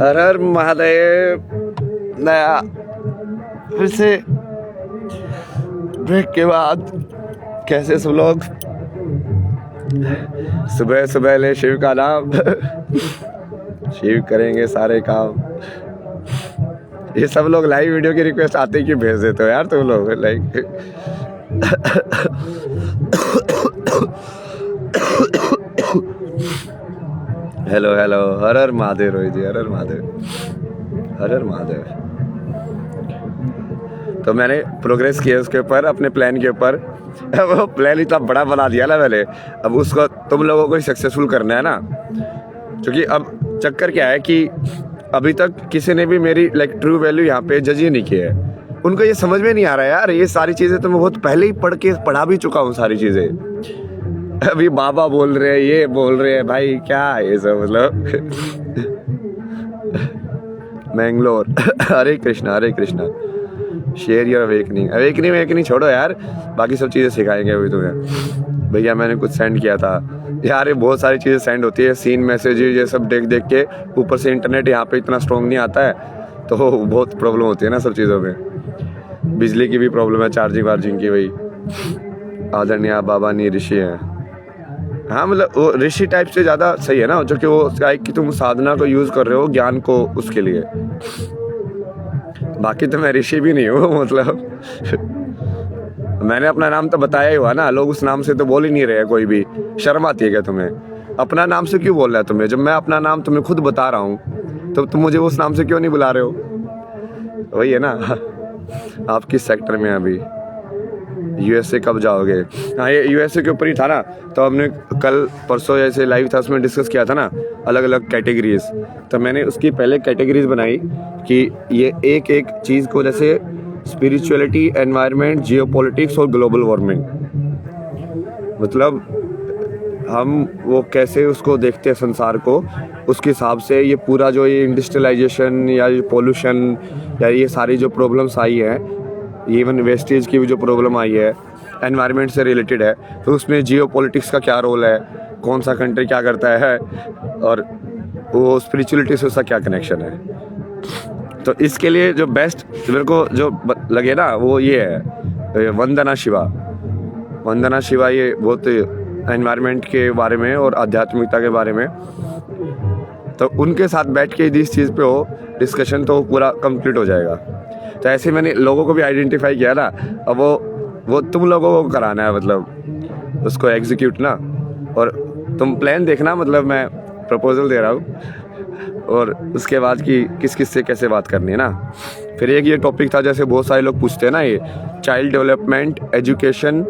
हर हर महादेव। नया फिर से ब्रेक के बाद कैसे सब लोग सुबह सुबह ले शिव का नाम शिव करेंगे सारे काम। ये सब लोग लाइव वीडियो की रिक्वेस्ट आते कि भेज देते हो यार तुम लोग लाइक हेलो हेलो हर हर महादेव रोहित जी, हर हर महादेव, हर हर महादेव। तो मैंने प्रोग्रेस किया उसके ऊपर, अपने प्लान के ऊपर। वो प्लान इतना बड़ा बना दिया ना मैंने, अब उसको तुम लोगों को ही सक्सेसफुल करना है ना। क्योंकि अब चक्कर क्या है कि अभी तक किसी ने भी मेरी लाइक ट्रू वैल्यू यहाँ पे जज ही नहीं किया है। उनको ये समझ में नहीं आ रहा है यार, ये सारी चीज़ें तो मैं बहुत पहले ही पढ़ा भी चुका हूँ सारी चीज़ें। अभी बाबा बोल रहे हैं, ये बोल रहे हैं, भाई क्या है ये सब मतलब। मैंगलोर हरे कृष्णा हरे कृष्णा। शेयर योर अवेकनिंग छोड़ो यार, बाकी सब चीज़ें सिखाएंगे अभी तुम्हें। भैया मैंने कुछ सेंड किया था यार, ये बहुत सारी चीज़ें सेंड होती है, सीन मैसेज ये सब देख देख के। ऊपर से इंटरनेट यहाँ पे इतना स्ट्रॉन्ग नहीं आता है, तो बहुत प्रॉब्लम होती है ना सब चीज़ों में। बिजली की भी प्रॉब्लम है, चार्जिंग वार्जिंग की। वही आदरणीय बाबा नहीं ऋषि है। हाँ मतलब वो ऋषि टाइप से ज़्यादा सही है ना, जो कि वो कि तुम साधना को यूज़ कर रहे हो ज्ञान को उसके लिए। बाकी तो मैं ऋषि भी नहीं हूँ मतलब मैंने अपना नाम तो बताया ही हुआ ना, लोग उस नाम से तो बोल ही नहीं रहे। कोई भी शर्म आती है क्या तुम्हें? अपना नाम से क्यों बोल रहा है तुम्हें? जब मैं अपना नाम तुम्हें खुद बता रहा हूँ तो तुम मुझे उस नाम से क्यों नहीं बुला रहे हो? वही है ना। आप किस सेक्टर में अभी? यूएसए कब जाओगे? हाँ ये यूएसए के ऊपर ही था ना, तो हमने कल परसों जैसे लाइव था उसमें डिस्कस किया था ना अलग अलग कैटेगरीज। तो मैंने उसकी पहले कैटेगरीज बनाई कि ये एक एक चीज़ को, जैसे स्पिरिचुअलिटी, एनवायरनमेंट, जियोपॉलिटिक्स और ग्लोबल वार्मिंग, मतलब हम वो कैसे उसको देखते हैं संसार को, उसके हिसाब से ये पूरा जो ये इंडस्ट्रियलाइजेशन या ये पोल्यूशन या ये सारी जो प्रॉब्लम्स आई है, इवन वेस्टेज की भी जो प्रॉब्लम आई है एनवायरनमेंट से रिलेटेड है, तो उसमें जियोपॉलिटिक्स का क्या रोल है, कौन सा कंट्री क्या करता है, और वो स्पिरिचुअलिटी से उसका क्या कनेक्शन है। तो इसके लिए जो बेस्ट मेरे को जो लगे ना वो ये है वंदना शिवा। वंदना शिवा ये बहुत एनवायरनमेंट के बारे में और आध्यात्मिकता के बारे में, तो उनके साथ बैठ के जिस चीज़ पे हो डिस्कशन तो पूरा कंप्लीट हो जाएगा। तो ऐसे मैंने लोगों को भी आइडेंटिफाई किया ना, अब वो तुम लोगों को कराना है, मतलब उसको एग्जीक्यूट ना। और तुम प्लान देखना, मतलब मैं प्रपोजल दे रहा हूँ, और उसके बाद कि किस किस से कैसे बात करनी है ना। फिर एक ये टॉपिक था, जैसे बहुत सारे लोग पूछते हैं ना, ये चाइल्ड डेवलपमेंट, एजुकेशन,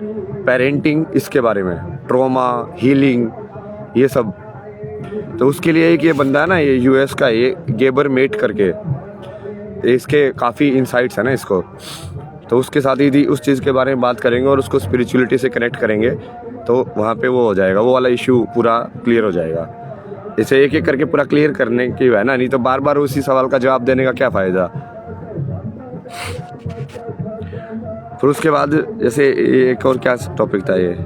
पेरेंटिंग, इसके बारे में, ट्रॉमा, हीलिंग, ये सब। तो उसके लिए एक ये बंदा है ना, ये यूएस का, ये गेबर मेट करके, इसके काफ़ी इंसाइट्स है ना इसको। तो उसके साथ ही उस चीज़ के बारे में बात करेंगे और उसको स्पिरिचुअलिटी से कनेक्ट करेंगे, तो वहाँ पे वो हो जाएगा, वो वाला इशू पूरा क्लियर हो जाएगा। इसे एक एक करके पूरा क्लियर करने की है ना, नहीं तो बार बार उसी सवाल का जवाब देने का क्या फ़ायदा। फिर उसके बाद जैसे एक और क्या टॉपिक था, ये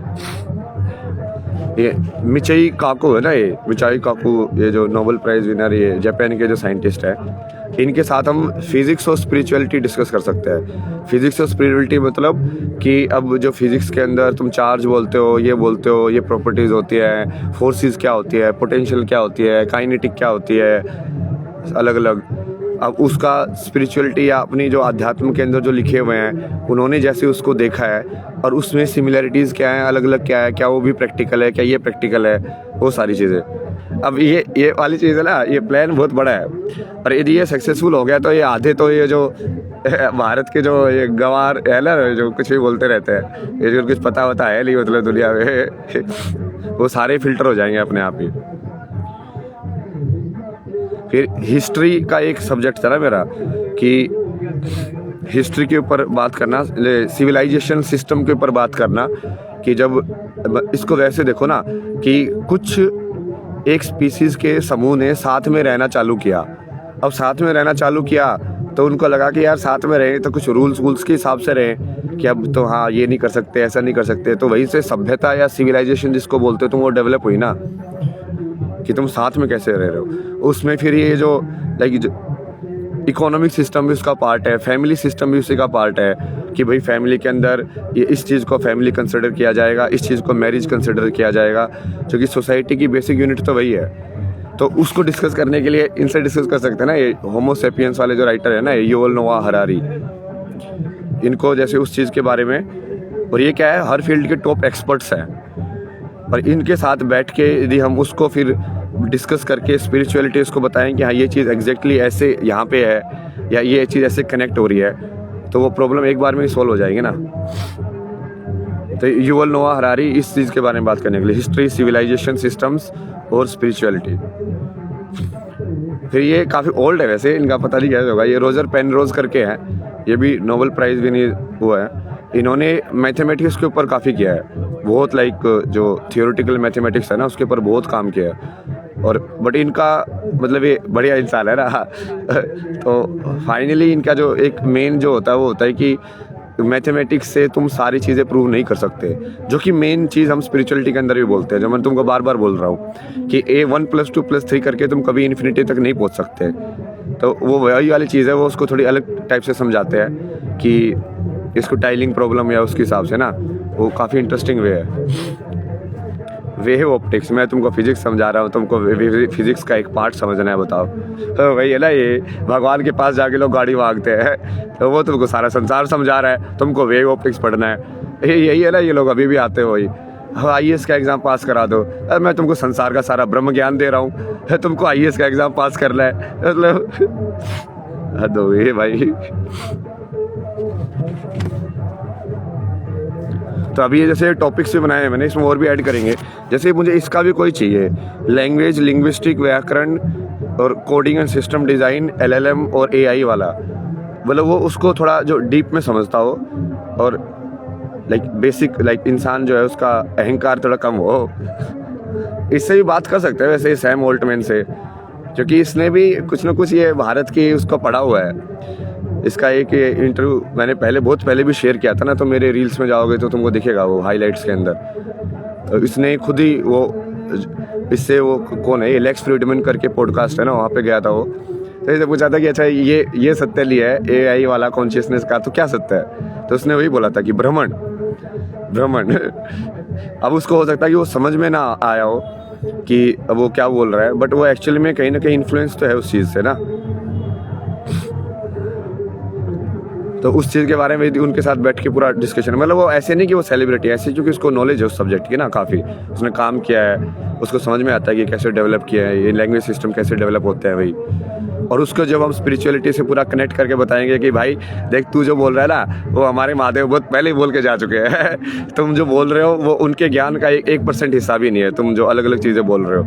मिचाई काकू है ना, ये मिचाई काकू, ये जो नोबेल प्राइज़ विनर, ये जापान के जो साइंटिस्ट है, इनके साथ हम फिज़िक्स और स्पिरिचुअलिटी डिस्कस कर सकते हैं। फिज़िक्स और स्पिरिचुअलिटी मतलब कि अब जो फिज़िक्स के अंदर तुम चार्ज बोलते हो, ये प्रॉपर्टीज़ होती है, फोर्सेस क्या होती है, पोटेंशियल क्या होती है, काइनेटिक क्या होती है, अलग अलग। अब उसका स्पिरिचुअलिटी या अपनी जो अध्यात्म के अंदर जो लिखे हुए हैं उन्होंने जैसे उसको देखा है, और उसमें सिमिलरिटीज़ क्या है, अलग अलग क्या है, क्या वो भी प्रैक्टिकल है, क्या ये प्रैक्टिकल है, वो सारी चीज़ें। अब ये वाली चीज़ है ना, ये प्लान बहुत बड़ा है, और यदि ये सक्सेसफुल हो गया तो ये आधे तो ये जो भारत के जो ये गंवार है ना, जो कुछ भी बोलते रहते हैं, ये जो कुछ पता वता है नहीं मतलब दुनिया में वो सारे फिल्टर हो जाएंगे अपने आप ही। फिर हिस्ट्री का एक सब्जेक्ट था ना मेरा, कि हिस्ट्री के ऊपर बात करना, सिविलाइजेशन सिस्टम के ऊपर बात करना, कि जब इसको वैसे देखो ना कि कुछ एक स्पीसीज़ के समूह ने साथ में रहना चालू किया। अब साथ में रहना चालू किया तो उनको लगा कि यार साथ में रहें तो कुछ रूल्स के हिसाब से रहें, कि अब तो हाँ ये नहीं कर सकते, ऐसा नहीं कर सकते। तो वहीं से सभ्यता या सिविलाइजेशन जिसको बोलते हो तुम, वो डेवलप हुई ना। कि तुम साथ में कैसे रह रहे हो। उसमें फिर ये जो लाइक इकोनॉमिक सिस्टम भी उसका पार्ट है, फैमिली सिस्टम भी उसी का पार्ट है कि भाई फैमिली के अंदर ये इस चीज़ को फैमिली कंसिडर किया जाएगा, इस चीज़ को मैरिज कंसिडर किया जाएगा, क्योंकि सोसाइटी की बेसिक यूनिट तो वही है। तो उसको डिस्कस करने के लिए इनसे डिस्कस कर सकते हैं ना, ये होमो सेपियंस वाले जो राइटर है ना, युवल नोआ हरारी, इनको जैसे उस चीज़ के बारे में, और ये क्या है, हर फील्ड के टॉप एक्सपर्ट्स हैं, और इनके साथ बैठ के यदि हम उसको फिर डिस्कस करके स्पिरिचुअलिटी उसको बताएं कि हाँ ये चीज़ एग्जैक्टली ऐसे यहाँ पे है, या ये चीज़ ऐसे कनेक्ट हो रही है, तो वो प्रॉब्लम एक बार में ही सॉल्व हो जाएगी ना। तो युवल नोआ हरारी इस चीज़ के बारे में बात करने के लिए, हिस्ट्री, सिविलाइजेशन, सिस्टम्स और स्पिरिचुअलिटी। फिर ये काफ़ी ओल्ड है वैसे, इनका पता नहीं कैसे होगा, ये रोजर पेनरोज करके हैं, ये भी नोबेल प्राइज़ भी नहीं हुआ है। इन्होंने मैथमेटिक्स के ऊपर काफ़ी किया है, बहुत लाइक जो थियोरेटिकल मैथमेटिक्स है ना उसके ऊपर बहुत काम किया है। और बट इनका मतलब ये बढ़िया इंसान है ना तो फाइनली इनका जो एक मेन जो होता है वो होता है कि मैथमेटिक्स से तुम सारी चीज़ें प्रूव नहीं कर सकते, जो कि मेन चीज़ हम स्पिरिचुअलिटी के अंदर भी बोलते हैं, जो मैं तुमको बार बार बोल रहा हूँ कि A1 + 2 + 3 करके तुम कभी इन्फिनिटी तक नहीं पहुँच सकते। तो वो वही वाली चीज़ है, वो उसको थोड़ी अलग टाइप से समझाते हैं कि इसको टाइलिंग प्रॉब्लम या उसके हिसाब से ना, वो काफ़ी इंटरेस्टिंग वे है। वेव ऑप्टिक्स, मैं तुमको फिजिक्स समझा रहा हूँ, तुमको फिजिक्स का एक पार्ट समझना है, बताओ। तो वही है ना, ये भगवान के पास जाके लोग गाड़ी मांगते हैं, तो वो तुमको सारा संसार समझा रहा है, तुमको वेव ऑप्टिक्स पढ़ना है। यही है ना, ये लोग अभी भी आते हो वही, IAS का एग्ज़ाम पास करा दो, मैं तुमको संसार का सारा ब्रह्म ज्ञान दे रहा हूँ, तुमको IAS का एग्ज़ाम पास करना है, मतलब हद हो गई भाई। तो अभी ये जैसे टॉपिक्स भी बनाए हैं मैंने, इसमें और भी ऐड करेंगे। जैसे मुझे इसका भी कोई चाहिए, लैंग्वेज, लिंग्विस्टिक, व्याकरण और coding and system design, LLM और AI वाला, मतलब वो उसको थोड़ा जो डीप में समझता हो, और लाइक बेसिक लाइक इंसान जो है उसका अहंकार थोड़ा कम हो। इससे भी बात कर सकते हैं वैसे सैम ऑल्टमैन से, क्योंकि इसने भी कुछ ना कुछ ये भारत की उसको पढ़ा हुआ है। इसका एक इंटरव्यू मैंने बहुत पहले भी शेयर किया था ना, तो मेरे रील्स में जाओगे तो तुमको दिखेगा वो हाइलाइट्स के अंदर। तो इसने खुद ही वो इससे वो कौन है, लेक्स फ्रीडमैन करके पॉडकास्ट है ना, वहाँ पे गया था वो, तो इसे पूछा था कि अच्छा ये सत्य लिया है AI वाला कॉन्शियसनेस का, तो क्या सत्य है? तो उसने वही बोला था कि भ्रमण। अब उसको हो सकता है कि वो समझ में ना आया हो कि अब वो क्या बोल रहा है, बट वो एक्चुअली में कहीं ना कहीं इन्फ्लुएंस तो है उस चीज़ से ना। तो उस चीज़ के बारे में उनके साथ बैठ के पूरा डिस्कशन, मतलब वो ऐसे नहीं कि वो सेलिब्रिटी, ऐसे क्योंकि उसको नॉलेज है उस सब्जेक्ट की ना, काफ़ी उसने काम किया है, उसको समझ में आता है कि कैसे डेवलप किया है, ये लैंग्वेज सिस्टम कैसे डेवलप होते हैं भाई। और उसको जब हम स्पिरिचुअलिटी से पूरा कनेक्ट करके बताएंगे कि भाई देख, तू जो बोल रहा है ना, वो हमारे महादेव बहुत पहले ही बोल के जा चुके हैं तुम जो बोल रहे हो वो उनके ज्ञान का 1% हिस्सा भी नहीं है, तुम जो अलग अलग चीज़ें बोल रहे हो,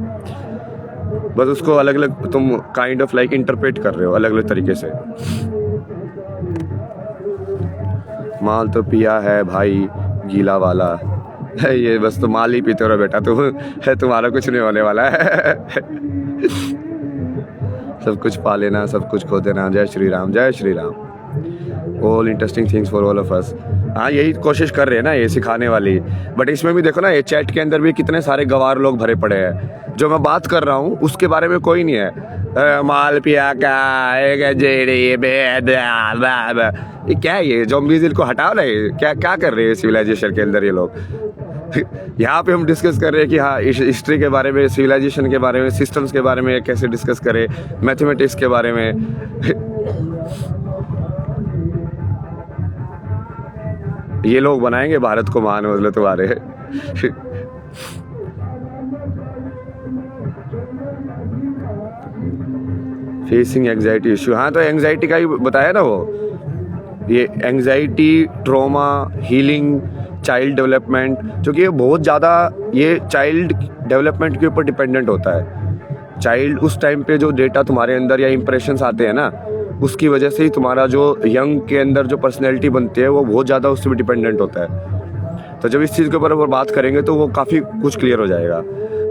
बस उसको अलग अलग तुम काइंड ऑफ लाइक इंटरप्रेट कर रहे हो अलग अलग तरीके से। माल तो पिया है भाई गीला वाला ये बस तो माल ही पीते रहो बेटा, तुम्हारा कुछ नहीं होने वाला है सब कुछ पा लेना, सब कुछ खो देना। जय श्री राम, जय Shri Ram. All interesting things for all of us. हाँ, यही कोशिश कर रहे हैं ना ये सिखाने वाली। बट इसमें भी देखो ना, ये चैट के अंदर भी कितने सारे गवार लोग भरे पड़े हैं। जो मैं बात कर रहा हूँ उसके बारे में कोई नहीं है। माल पिया का ये क्या है, ये ज़ॉम्बीज़, इनको हटाओ ना। ये क्या कर रहे हैं सिविलाइजेशन के अंदर ये लोग यहाँ पे हम डिस्कस कर रहे हैं कि हाँ, हिस्ट्री के बारे में, सिविलाइजेशन के बारे में, सिस्टम्स के बारे में कैसे डिस्कस करें, मैथमेटिक्स के बारे में ये लोग बनाएंगे भारत को महान, मतलब तुम्हारे फेसिंग एंग्जाइटी इशू। हाँ, तो एंग्जाइटी का ही बताया ना वो, ये anxiety, trauma, healing, child development, क्योंकि ये बहुत ज़्यादा ये चाइल्ड डेवलपमेंट के ऊपर डिपेंडेंट होता है। चाइल्ड उस टाइम पे जो डेटा तुम्हारे अंदर या इंप्रेशंस आते हैं ना, उसकी वजह से ही तुम्हारा जो यंग के अंदर जो पर्सनैलिटी बनती है वो बहुत ज़्यादा उससे भी डिपेंडेंट होता है। तो जब इस चीज़ के ऊपर बात करेंगे तो वो काफ़ी कुछ क्लियर हो जाएगा।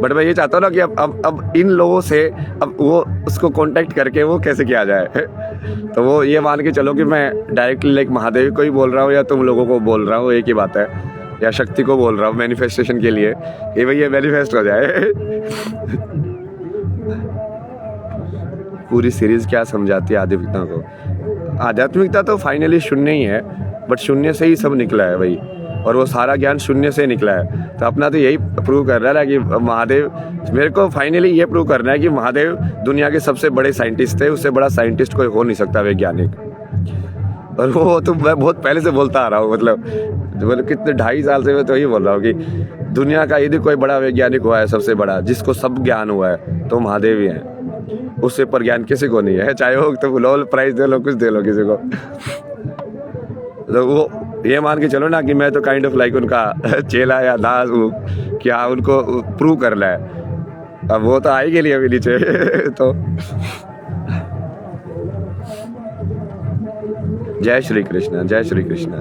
बट मैं ये चाहता हूँ ना कि अब इन लोगों से अब वो उसको कांटेक्ट करके वो कैसे किया जाए तो वो ये मान के चलो कि मैं डायरेक्टली लाइक महादेव को ही बोल रहा हूँ या तुम लोगों को बोल रहा हूँ, एक ही बात है, या शक्ति को बोल रहा हूँ मैनिफेस्टेशन के लिए, ये भाई ये मैनिफेस्ट हो जाए पूरी सीरीज़ क्या समझाती है आध्यात्मिकता को? आध्यात्मिकता तो फाइनली शून्य ही है, बट शून्य से ही सब निकला है भाई, और वो सारा ज्ञान शून्य से निकला है। तो अपना तो यही प्रूव कर रहा है कि महादेव, मेरे को फाइनली ये प्रूव करना है कि महादेव दुनिया के सबसे बड़े साइंटिस्ट थे, उससे बड़ा साइंटिस्ट कोई हो नहीं सकता वैज्ञानिक। और वो तो मैं बहुत पहले से बोलता आ रहा हूँ, मतलब कितने 2.5 साल से मैं तो यही बोल रहा हूँ कि दुनिया का यदि कोई बड़ा वैज्ञानिक हुआ है सबसे बड़ा, जिसको सब ज्ञान हुआ है, तो महादेव ही है। उससे पर ज्ञान किसी को नहीं है, चाहे वो तो नोबेल प्राइज दे लो, कुछ दे लो किसी को। तो वो ये मान के चलो ना कि मैं तो काइंड ऑफ लाइक उनका चेला या दास हूँ, क्या उनको प्रूव करना है। अब वो तो आएंगे नहीं अभी नीचे तो जय श्री कृष्ण, जय श्री कृष्ण।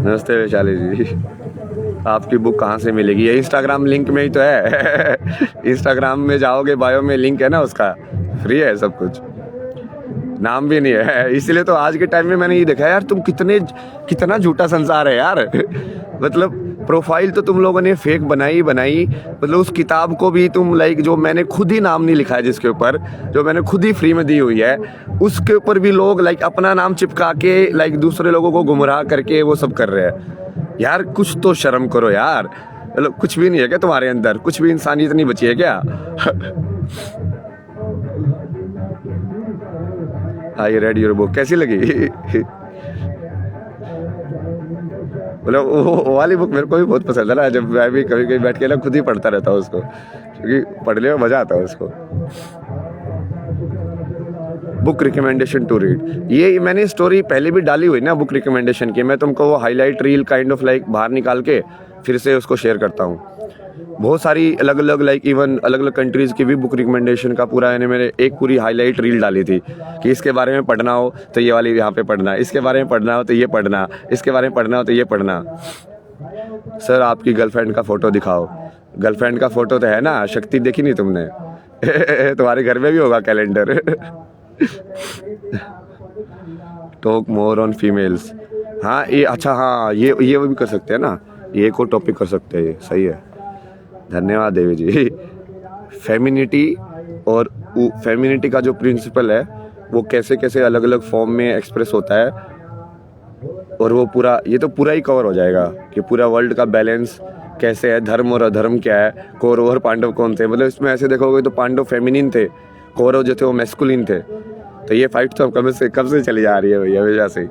नमस्ते वैशाली जी, आपकी बुक कहाँ से मिलेगी? ये इंस्टाग्राम लिंक में ही तो है इंस्टाग्राम में जाओगे, बायो में लिंक है ना उसका, फ्री है सब कुछ, नाम भी नहीं है। इसलिए तो आज के टाइम में मैंने ये देखा यार, तुम कितना झूठा संसार है यार मतलब प्रोफाइल तो तुम लोगों ने फेक बनाई, मतलब उस किताब को भी तुम लाइक, जो मैंने खुद ही नाम नहीं लिखा है जिसके ऊपर, जो मैंने खुद ही फ्री में दी हुई है, उसके ऊपर भी लोग लाइक अपना नाम चिपका के लाइक दूसरे लोगों को गुमराह करके वो सब कर रहे हैं। यार कुछ तो शर्म करो यार, मतलब कुछ भी नहीं है क्या तुम्हारे अंदर? कुछ भी इंसानियत नहीं बची है क्या? आई रेड योर बुक, कैसी लगी? मतलब वो वाली बुक मेरे को भी बहुत पसंद है ना, जब मैं भी कभी कभी बैठ के ना खुद ही पढ़ता रहता हूँ उसको, क्योंकि पढ़ने में मज़ा आता है उसको। बुक रिकमेंडेशन टू रीड, ये मैंने स्टोरी पहले भी डाली हुई ना बुक रिकमेंडेशन की, मैं तुमको वो highlight reel kind of like बाहर निकाल के फिर से उसको शेयर करता हूँ। बहुत सारी अलग अलग लाइक इवन अलग अलग कंट्रीज़ की भी बुक रिकमेंडेशन का पूरा मैंने मेरे एक पूरी हाईलाइट रील डाली थी कि इसके बारे में पढ़ना हो तो ये वाली यहाँ पे पढ़ना, इसके बारे में पढ़ना हो तो ये पढ़ना, इसके बारे में पढ़ना हो तो ये पढ़ना। सर आपकी गर्लफ्रेंड का फ़ोटो दिखाओ। गर्लफ्रेंड का फ़ोटो तो है ना, शक्ति देखी नहीं तुमने? तुम्हारे घर में भी होगा calendar. Talk more on females, हाँ ये अच्छा, हाँ ये भी कर सकते हैं ना, ये को टॉपिक कर सकते हैं, ये सही है। धन्यवाद देवी जी। फेमिनिटी और फेमिनिटी का जो प्रिंसिपल है वो कैसे कैसे अलग अलग फॉर्म में एक्सप्रेस होता है, और वो पूरा, ये तो पूरा ही कवर हो जाएगा कि पूरा वर्ल्ड का बैलेंस कैसे है, धर्म और अधर्म क्या है, कौरव और पांडव कौन थे। मतलब इसमें ऐसे देखोगे तो पांडव फेमिनिन थे, कौरव जो थे वो मैस्कुलिन थे। तो ये फाइट तो कब से चली आ रही है भैया, वजह से।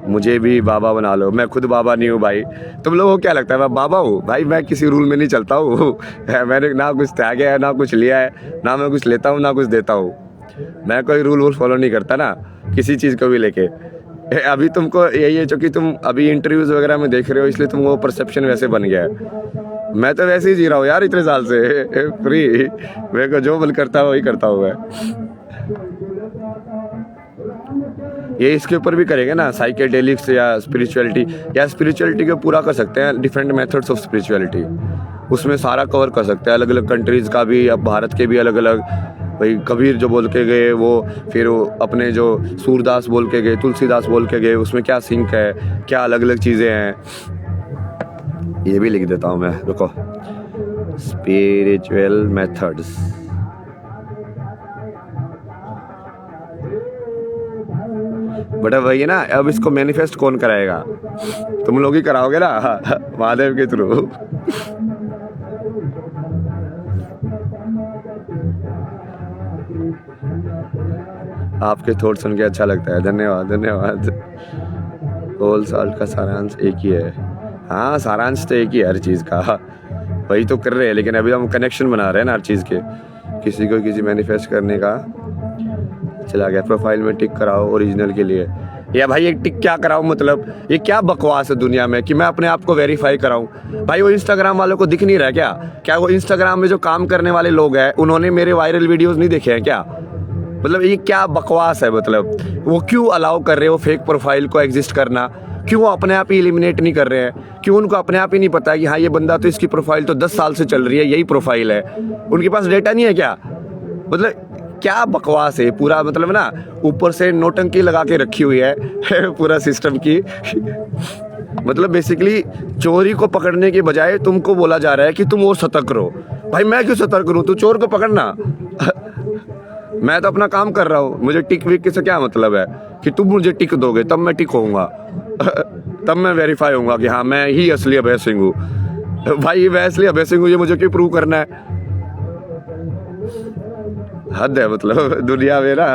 मुझे भी बाबा बना लो, मैं खुद बाबा नहीं हूँ भाई। तुम लोगों को क्या लगता है मैं बाबा हूँ? भाई मैं किसी रूल में नहीं चलता हूँ मैंने ना कुछ त्यागा है, ना कुछ लिया है, ना मैं कुछ लेता हूँ, ना कुछ देता हूँ। मैं कोई रूल फॉलो नहीं करता ना किसी चीज़ को भी लेके। अभी तुमको यही है, चूँकि तुम अभी इंटरव्यूज़ वगैरह में देख रहे हो, इसलिए तुमको परसेप्शन वैसे बन गया है। मैं तो वैसे ही जी रहा हूँ यार इतने साल से फ्री, मेरे को जो मन करता है वही करता हूँ मैं। ये इसके ऊपर भी करेंगे ना, साइकेडेलिक्स या स्पिरिचुअलिटी को पूरा कर सकते हैं, डिफरेंट मेथड्स ऑफ स्पिरिचुअलिटी, उसमें सारा कवर कर सकते हैं, अलग अलग कंट्रीज़ का भी, अब भारत के भी अलग अलग। भाई कबीर जो बोल के गए वो, फिर वो अपने जो सूरदास बोल के गए, तुलसीदास बोल के गए, उसमें क्या सिंक है, क्या अलग अलग चीज़ें हैं। ये भी लिख देता हूँ मैं, रुको। स्पिरिचुअल मेथड्स, बट अब वही है ना, अब इसको मैनिफेस्ट कौन कराएगा? तुम लोग ही कराओगे ना महादेव के थ्रू। आपके थॉट सुन के अच्छा लगता है, धन्यवाद। होल साल्ट का सारांश एक ही है। हाँ सारांश तो एक ही है हर चीज़ का, वही तो कर रहे हैं, लेकिन अभी हम कनेक्शन बना रहे हैं ना हर चीज़ के। किसी को किसी मैनिफेस्ट करने का चला गया, प्रोफाइल में टिक कराओ ओरिजिनल के लिए। या भाई एक टिक क्या कराऊं, मतलब ये क्या बकवास है दुनिया में कि मैं अपने आप को वेरीफाई कराऊं? भाई वो इंस्टाग्राम वालों को दिख नहीं रहा क्या वो इंस्टाग्राम में जो काम करने वाले लोग हैं उन्होंने मेरे वायरल वीडियोस नहीं देखे हैं क्या? मतलब ये क्या बकवास है? मतलब वो क्यों अलाउ कर रहे हो फेक प्रोफाइल को एग्जिस्ट करना? क्यों अपने आप ही एलिमिनेट नहीं कर रहे हैं? क्यों उनको अपने आप ही नहीं पता कि हाँ ये बंदा तो, इसकी प्रोफाइल तो 10 साल से चल रही है, यही प्रोफाइल है? उनके पास डेटा नहीं है क्या? मतलब क्या बकवास है पूरा, मतलब ना ऊपर से नोटंकी लगा के रखी हुई है पूरा सिस्टम की मतलब बेसिकली चोरी को पकड़ने के बजाय तुमको बोला जा रहा है कि तुम और सतर्क रहो। भाई मैं क्यों सतर्क रहूं, तू चोर को पकड़ना। मैं तो अपना काम कर रहा हूँ, मुझे टिक विक से क्या मतलब है कि तुम मुझे टिक दोगे तब मैं टिक होऊंगा। तब मैं वेरीफाई होऊंगा कि हाँ मैं ही असली अभय सिंह हूँ। भाई मैं असली अभय सिंह हूँ ये मुझे क्यों प्रूव करना है। हद है मतलब दुनिया में ना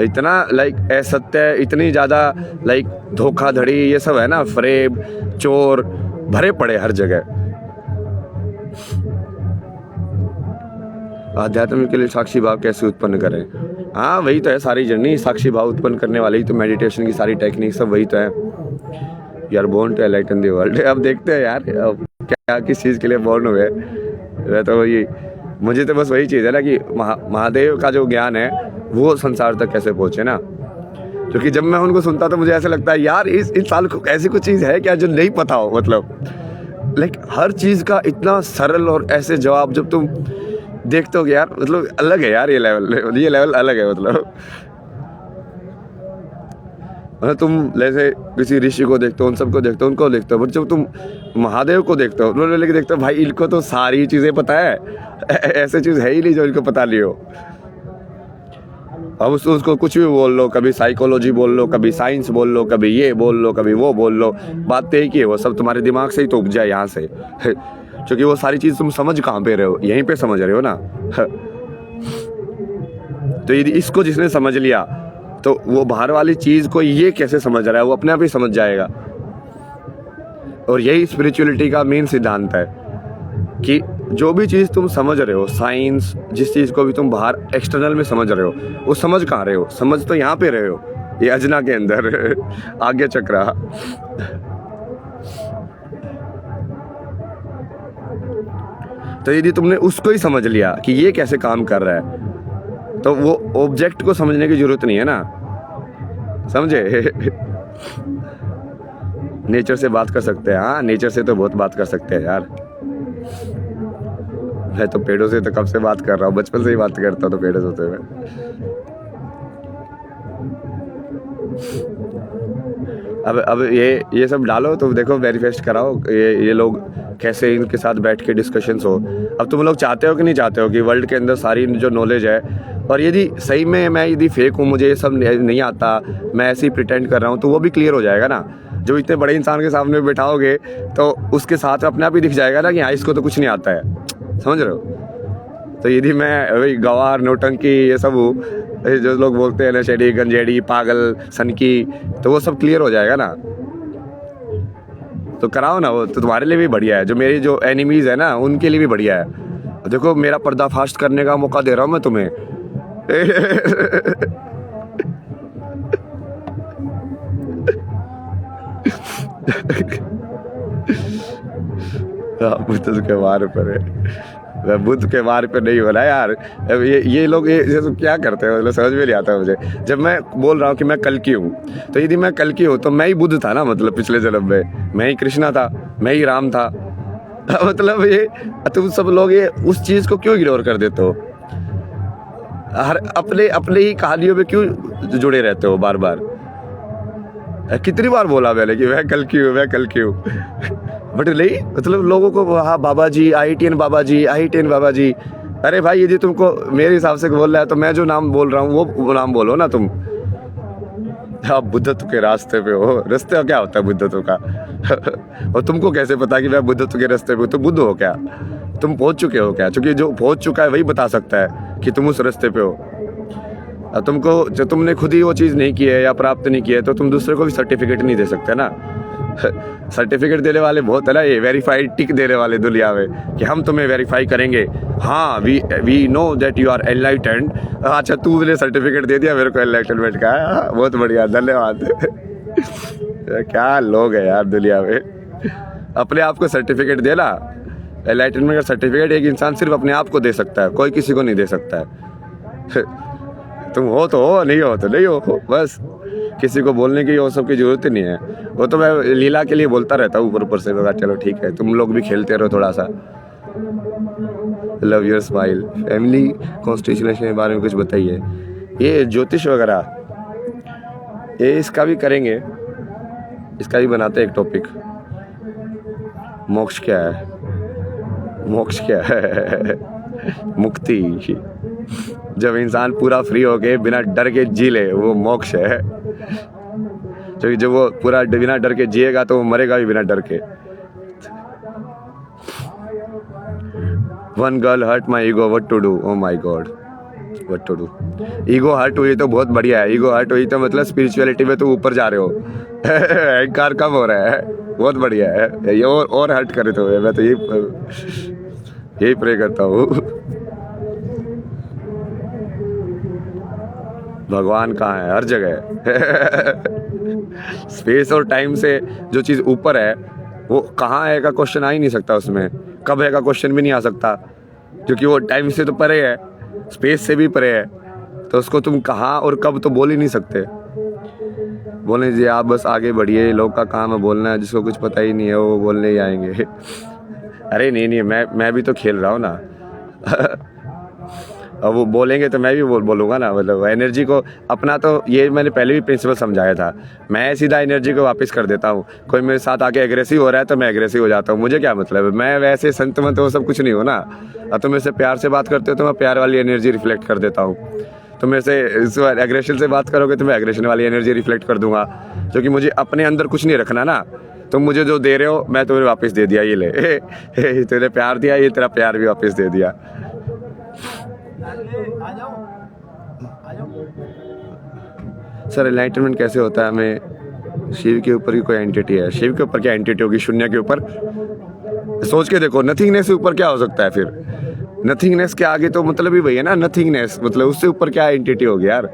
इतना लाइक असत्य, इतनी ज़्यादा लाइक धोखाधड़ी ये सब है ना, फरेब चोर भरे पड़े हर जगह। आध्यात्म के लिए साक्षी भाव कैसे उत्पन्न करें? हाँ वही तो है सारी जर्नी, साक्षी भाव उत्पन्न करने वाली तो मेडिटेशन की सारी टेक्निक सब वही तो है। You are born to enlighten the world. अब देखते हैं यार अब क्या किस चीज़ के लिए बोर्न हुए। मैं तो वही, मुझे तो बस वही चीज़ है ना कि महादेव का जो ज्ञान है वो संसार तक कैसे पहुँचे ना। क्योंकि जब मैं उनको सुनता तो मुझे ऐसा लगता है यार इस इंसान को ऐसी कुछ चीज़ है क्या जो नहीं पता हो। मतलब लाइक हर चीज़ का इतना सरल और ऐसे जवाब जब तुम देखते हो कि यार मतलब अलग है यार, ये लेवल अलग है। मतलब तुम जैसे किसी ऋषि को देखते हो, उन सबको देखते हो, उनको देखते हो, बट जब तुम महादेव को देखते हो उन्होंने लेके देखते हो भाई इनको तो सारी चीज़ें पता है। ऐसे चीज़ है ही नहीं जो इनको पता नहीं हो। अब उसको कुछ भी बोल लो, कभी साइकोलॉजी बोल लो, कभी साइंस बोल लो, कभी ये बोल लो, कभी वो बोल लो, बात तो एक ही है, वो सब तुम्हारे दिमाग से ही तो उपजा है यहाँ से। क्योंकि वो सारी चीज़ तुम समझ कहाँ पे रहे हो, यहीं पे समझ रहे हो ना। तो यदि इसको जिसने समझ लिया तो वो बाहर वाली चीज़ को ये कैसे समझ रहा है वो अपने आप ही समझ जाएगा। और यही स्पिरिचुअलिटी का मेन सिद्धांत है कि जो भी चीज़ तुम समझ रहे हो, साइंस जिस चीज़ को भी तुम बाहर एक्सटर्नल में समझ रहे हो, वो समझ कहाँ रहे हो, समझ तो यहाँ पे रहे हो, ये अजना के अंदर आगे चक्रा। तो यदि तुमने उसको ही समझ लिया कि ये कैसे काम कर रहा है तो वो ऑब्जेक्ट को समझने की जरूरत नहीं है ना, समझे। नेचर से बात कर सकते हैं, हाँ नेचर से तो बहुत बात कर सकते हैं यार। मैं तो पेड़ों से तो कब से बात कर रहा हूँ, बचपन से ही बात करता हूँ तो पेड़ों से मैं। अब ये सब डालो तो देखो वेरीफाइड कराओ ये लोग कैसे इनके साथ बैठ के डिस्कशंस हो। अब तुम लोग चाहते हो कि नहीं चाहते हो कि वर्ल्ड के अंदर सारी जो नॉलेज है, और यदि सही में मैं यदि फेक हूँ, मुझे ये सब नहीं आता, मैं ऐसे ही प्रिटेंड कर रहा हूँ, तो वो भी क्लियर हो जाएगा ना। जो इतने बड़े इंसान के सामने बैठाओगे तो उसके साथ अपने आप ही दिख जाएगा ना कि हाँ इसको तो कुछ नहीं आता है, समझ रहे हो। तो यदि मैं वही गवार नौटंकी ये सब जो लोग बोलते हैं नशेड़ी गंजेड़ी पागल सनकी, तो वो सब क्लियर हो जाएगा ना। तो कराओ ना, वो तो तुम्हारे लिए भी बढ़िया है, जो मेरी जो एनिमीज है ना उनके लिए भी बढ़िया है। देखो मेरा पर्दाफाश करने का मौका दे रहा हूँ मैं तुम्हें। बुद्ध के वार पर है, बुद्ध के वार पे नहीं हो रहा यार। अब ये लोग ये सब क्या करते हैं, मतलब समझ में नहीं आता मुझे। जब मैं बोल रहा हूँ कि मैं कल की हूँ, तो यदि मैं कल की हूँ तो मैं ही बुद्ध था ना, मतलब पिछले जन्म में मैं ही कृष्णा था, मैं ही राम था। मतलब ये तुम सब लोग ये उस चीज़ को क्यों इग्नोर कर देते हो, हर अपने ही कहानियों में क्यों जुड़े रहते हो बार बार। कितनी बार बोला मैंने कि मैं कल की हूँ, मैं कल की हूँ। बट नहीं, मतलब लोगों को हाँ बाबा जी IITN बाबा जी, IITN बाबा जी। अरे भाई यदि तुमको मेरे हिसाब से बोल रहा है तो मैं जो नाम बोल रहा हूँ वो नाम बोलो ना तुम। आप बुद्धत्व के रास्ते पे हो। रास्ते का क्या होता है बुद्धत्व का? और तुमको कैसे पता कि मैं बुद्धत्व के रास्ते पे हूँ? तो बुद्ध हो क्या? तुम पहुँच चुके हो क्या? क्योंकि जो पहुँच चुका है वही बता सकता है कि तुम उस रास्ते पे हो। अब तुमको जो तुमने खुद ही वो चीज़ नहीं की है या प्राप्त नहीं की है तो तुम दूसरे को भी सर्टिफिकेट नहीं दे सकते ना। सर्टिफिकेट देने वाले बहुत है ना, ये वेरीफाइड टिक देने वाले दुनिया में कि हम तुम्हें वेरीफाई करेंगे, हाँ we know that you are enlightened. अच्छा तू मुझे सर्टिफिकेट दे दिया मेरे को एनलाइटनमेंट का, बहुत बढ़िया धन्यवाद। क्या लोग हैं यार दुनिया में, अपने आप को सर्टिफिकेट देना। एनलाइटनमेंट का सर्टिफिकेट एक इंसान सिर्फ अपने आप को दे सकता है, कोई किसी को नहीं दे सकता है। तुम हो तो हो, नहीं हो तो नहीं हो, बस किसी को बोलने की वो सब की जरूरत ही नहीं है। वो तो मैं लीला के लिए बोलता रहता हूँ ऊपर से, चलो ठीक है तुम लोग भी खेलते रहो थोड़ा सा। Love your smile. Family constitution के बारे में कुछ बताइए। ये ज्योतिष वगैरह ये इसका भी करेंगे, इसका भी बनाते हैं एक टॉपिक। मोक्ष क्या है? मोक्ष क्या है? मुक्ति। जब इंसान पूरा फ्री हो के बिना डर के जी ले, वो मोक्ष है। क्योंकि जब वो पूरा बिना डर के जिएगा तो वो मरेगा भी बिना डर के। One girl hurt my ego, what to do? Oh my god, what to do? Ego hurt हुई तो बहुत बढ़िया है। ईगो हर्ट हुई तो मतलब स्पिरिचुअलिटी में तो ऊपर जा रहे हो। अहंकार कम हो रहा है, बहुत बढ़िया है ये। और हर्ट करे तो मैं तो यही प्रे करता हूँ। भगवान कहाँ है? हर जगह है। स्पेस और टाइम से जो चीज़ ऊपर है वो कहाँ है का क्वेश्चन आ ही नहीं सकता उसमें। कब है का क्वेश्चन भी नहीं आ सकता, क्योंकि वो टाइम से तो परे है, स्पेस से भी परे है। तो उसको तुम कहाँ और कब तो बोल ही नहीं सकते। बोलने जी आप बस आगे बढ़िए, लोग का काम है बोलना है, जिसको कुछ पता ही नहीं है वो बोलने ही आएंगे। अरे नहीं, मैं भी तो खेल रहा हूँ ना। अब वो बोलेंगे तो मैं भी बोलूँगा ना। मतलब एनर्जी को अपना, तो ये मैंने पहले भी प्रिंसिपल समझाया था। मैं सीधा एनर्जी को वापस कर देता हूँ। कोई मेरे साथ आके एग्रेसिव हो रहा है तो मैं एग्रेसिव हो जाता हूँ। मुझे क्या मतलब है, मैं वैसे संत मंत वो सब कुछ नहीं हो ना। अब तुम मेरे से प्यार से बात करते हो तो मैं प्यार वाली एनर्जी रिफ्लेक्ट कर देता हूँ। तुम मेरे से एग्रेशन से बात करोगे तो मैं एग्रेशन वाली एनर्जी रिफ्लेक्ट कर दूंगा, क्योंकि मुझे अपने अंदर कुछ नहीं रखना ना। तुम मुझे जो दे रहे हो मैं तुम्हें वापस दे दिया, ये ले। तेरे प्यार दिया, ये तेरा प्यार भी वापस दे दिया। सर एनलाइटमेंट कैसे होता है? हमें शिव के ऊपर की कोई एंटिटी है? शिव के ऊपर क्या एंटिटी होगी? शून्य के ऊपर सोच के देखो। नथिंगनेस से ऊपर क्या हो सकता है फिर? नथिंगनेस के आगे तो मतलब ही वही है ना, नथिंगनेस। मतलब उससे ऊपर क्या एंटिटी होगी यार?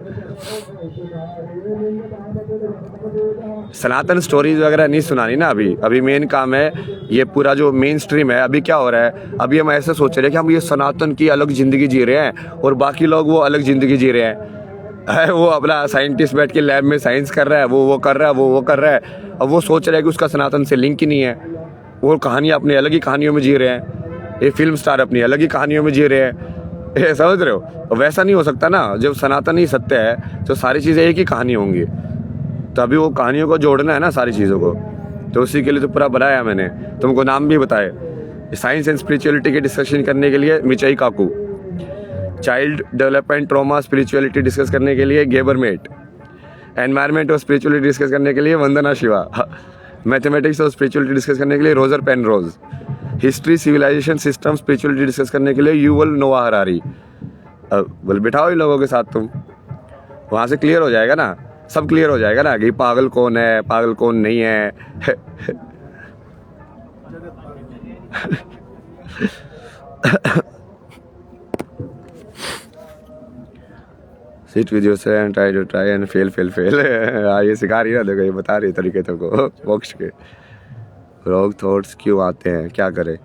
सनातन स्टोरीज वगैरह नहीं सुनानी ना। अभी मेन काम है ये पूरा जो मेन स्ट्रीम है। अभी क्या हो रहा है, अभी हम ऐसे सोच रहे हैं कि हम ये सनातन की अलग जिंदगी जी रहे हैं और बाकी लोग वो अलग जिंदगी जी रहे हैं। वो अपना साइंटिस्ट बैठ के लैब में साइंस कर रहा है, वो कर रहा है, वो कर रहा है। अब वो सोच रहा है कि उसका सनातन से लिंक ही नहीं है। वो कहानियाँ अपनी अलग ही कहानियों में जी रहे हैं। ये फिल्म स्टार अपनी अलग ही कहानियों में जी रहे हैं। ये समझ रहे हो? वैसा नहीं हो सकता ना। जब सनातन ही सत्य है तो सारी चीज़ें एक ही कहानी होंगी। तो अभी वो कहानियों को जोड़ना है ना, सारी चीज़ों को। तो उसी के लिए तो पूरा बनाया मैंने। तुमको नाम भी बताए, साइंस एंड स्पिरिचुअलिटी की डिस्कशन करने के लिए Michio Kaku, child development trauma spirituality discuss करने के लिए गेबरमेट, एनवायरमेंट और स्पिरिचुअलिटी डिस्कस करने के लिए वंदना शिवा, मैथमेटिक्स और स्पिरिचुअलिटी डिस्कस करने के लिए Roger Penrose, history civilisation system spirituality discuss करने के लिए युवल नोआ हरारी। बोल बिठाओ इन लोगों के साथ तुम, वहाँ से क्लियर हो जाएगा ना, सब क्लियर हो जाएगा ना कि पागल कौन है, पागल कौन नहीं है। Sit with yourself and try and fail. ये सिखा रही है, देखो ये बता रही है तरीके तुमको मोक्ष के। रॉन्ग थॉट्स क्यों आते हैं, क्या करें?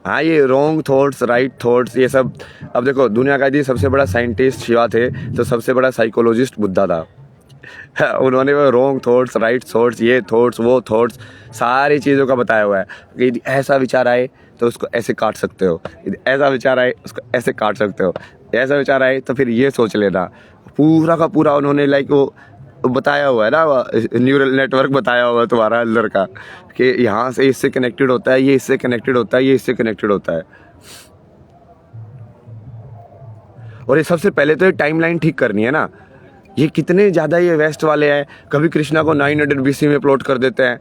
हाँ, ये रॉन्ग थॉट्स, राइट थॉट्स, ये सब। अब देखो दुनिया का यदि सबसे बड़ा साइंटिस्ट शिवा थे तो सबसे बड़ा साइकोलॉजिस्ट बुद्धा था। उन्होंने वो रॉन्ग थॉट्स, राइट थॉट्स, ये थॉट्स, वो थॉट्स, सारी चीज़ों का बताया हुआ है कि यदि ऐसा विचार आए तो उसको ऐसे काट सकते हो, यदि ऐसा विचार आए उसको ऐसे काट सकते हो, ऐसा विचार आए तो फिर ये सोच लेना। पूरा का पूरा उन्होंने लाइक वो बताया हुआ है ना, न्यूरल नेटवर्क बताया हुआ है तुम्हारा अंदर का, कि यहाँ से इससे कनेक्टेड होता है, ये इससे कनेक्टेड होता है, ये इससे कनेक्टेड होता है। और ये सबसे पहले तो ये टाइमलाइन ठीक करनी है ना। ये कितने ज़्यादा ये वेस्ट वाले हैं, कभी कृष्णा को 900 BC में प्लॉट कर देते हैं,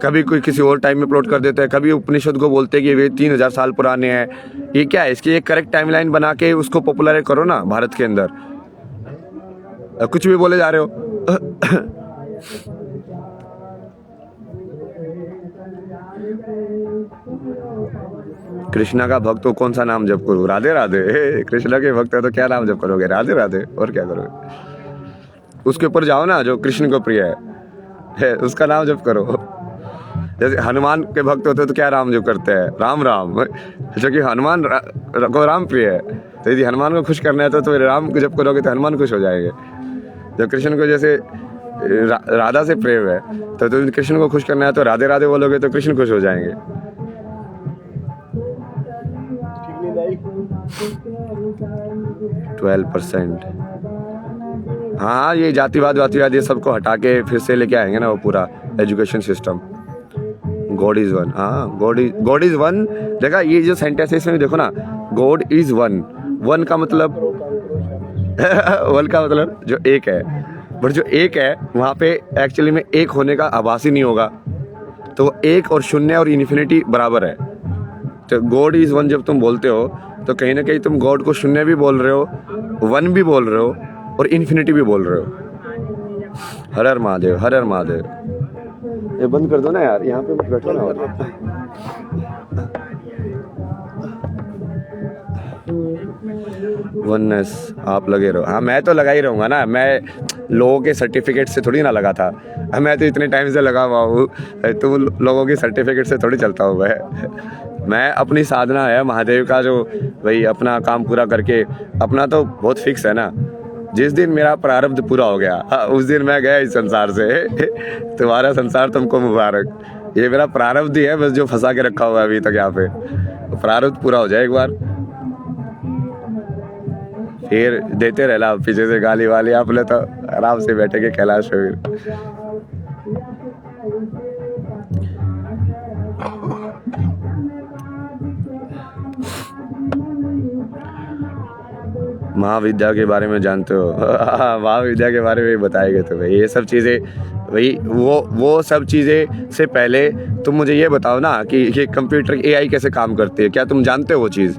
कभी कोई किसी और टाइम में प्लॉट कर देते हैं, कभी उपनिषद को बोलते हैं कि वे 3000 साल पुराने हैं। ये क्या है? इसकी एक करेक्ट टाइमलाइन बना के उसको पॉपुलर करो ना भारत के अंदर। कुछ भी बोले जा रहे हो। कृष्णा का भक्त हो, कौन सा नाम जप करूँ? राधे राधे। कृष्णा के भक्त है तो क्या नाम जप करोगे? राधे राधे, और क्या करोगे? उसके ऊपर जाओ ना जो कृष्ण को प्रिय है, उसका नाम जप करो। जैसे हनुमान के भक्त होते तो क्या नाम जप करते हैं? राम राम। जो कि हनुमान को राम प्रिय है, तो यदि हनुमान को खुश करना है तो राम को जप करोगे तो हनुमान खुश हो जाएंगे। जब कृष्ण को जैसे राधा से प्रेम है तो तुम कृष्ण को खुश करना है तो राधे राधे बोलोगे तो कृष्ण खुश हो जाएंगे। 12%। हाँ, ये जातिवाद वातिवाद ये सबको हटा के फिर से लेके आएंगे ना वो पूरा education system. God is one, हाँ गॉड इज वन। देखा ये जो सेंटेंस है इसमें देखो ना, गॉड इज वन, वन का मतलब वन का मतलब जो एक है, बट जो एक है वहाँ पे एक्चुअली में एक होने का आभास ही नहीं होगा, तो एक और शून्य और इन्फिनिटी बराबर है। तो गॉड इज वन जब तुम बोलते हो तो कहीं ना कहीं तुम गॉड को शून्य भी बोल रहे हो, वन भी बोल रहे हो और इन्फिनिटी भी बोल रहे हो। हर हर महादेव, हर हर महादेव। ये बंद कर दो ना यार, यहाँ पे मत बैठो ना। वननेस आप लगे रहो। हाँ मैं तो लगा ही रहूँगा ना, मैं लोगों के सर्टिफिकेट से थोड़ी ना लगा था, मैं तो इतने टाइम से लगा हुआ हूँ, तुम लोगों के सर्टिफिकेट से थोड़ी चलता हूँ मैं अपनी साधना है महादेव का, जो भाई अपना काम पूरा करके, अपना तो बहुत फिक्स है ना, जिस दिन मेरा प्रारब्ध पूरा हो गया उस दिन मैं गया इस संसार से। तुम्हारा संसार तुमको मुबारक। ये मेरा प्रारब्ध ही है बस जो फंसा के रखा हुआ है अभी तक यहाँ पे, तो प्रारब्ध पूरा हो जाए एक बार, फिर देते रहना पीछे से गाली वाली, आप ले तो आराम से बैठे के कैलाश में। महाविद्या के बारे में जानते हो? महाविद्या के बारे में बताएंगे तो भाई ये सब चीज़ें, भाई वो सब चीज़ें से पहले तुम मुझे ये बताओ ना कि ये कंप्यूटर एआई कैसे काम करती है, क्या तुम जानते हो वो चीज़?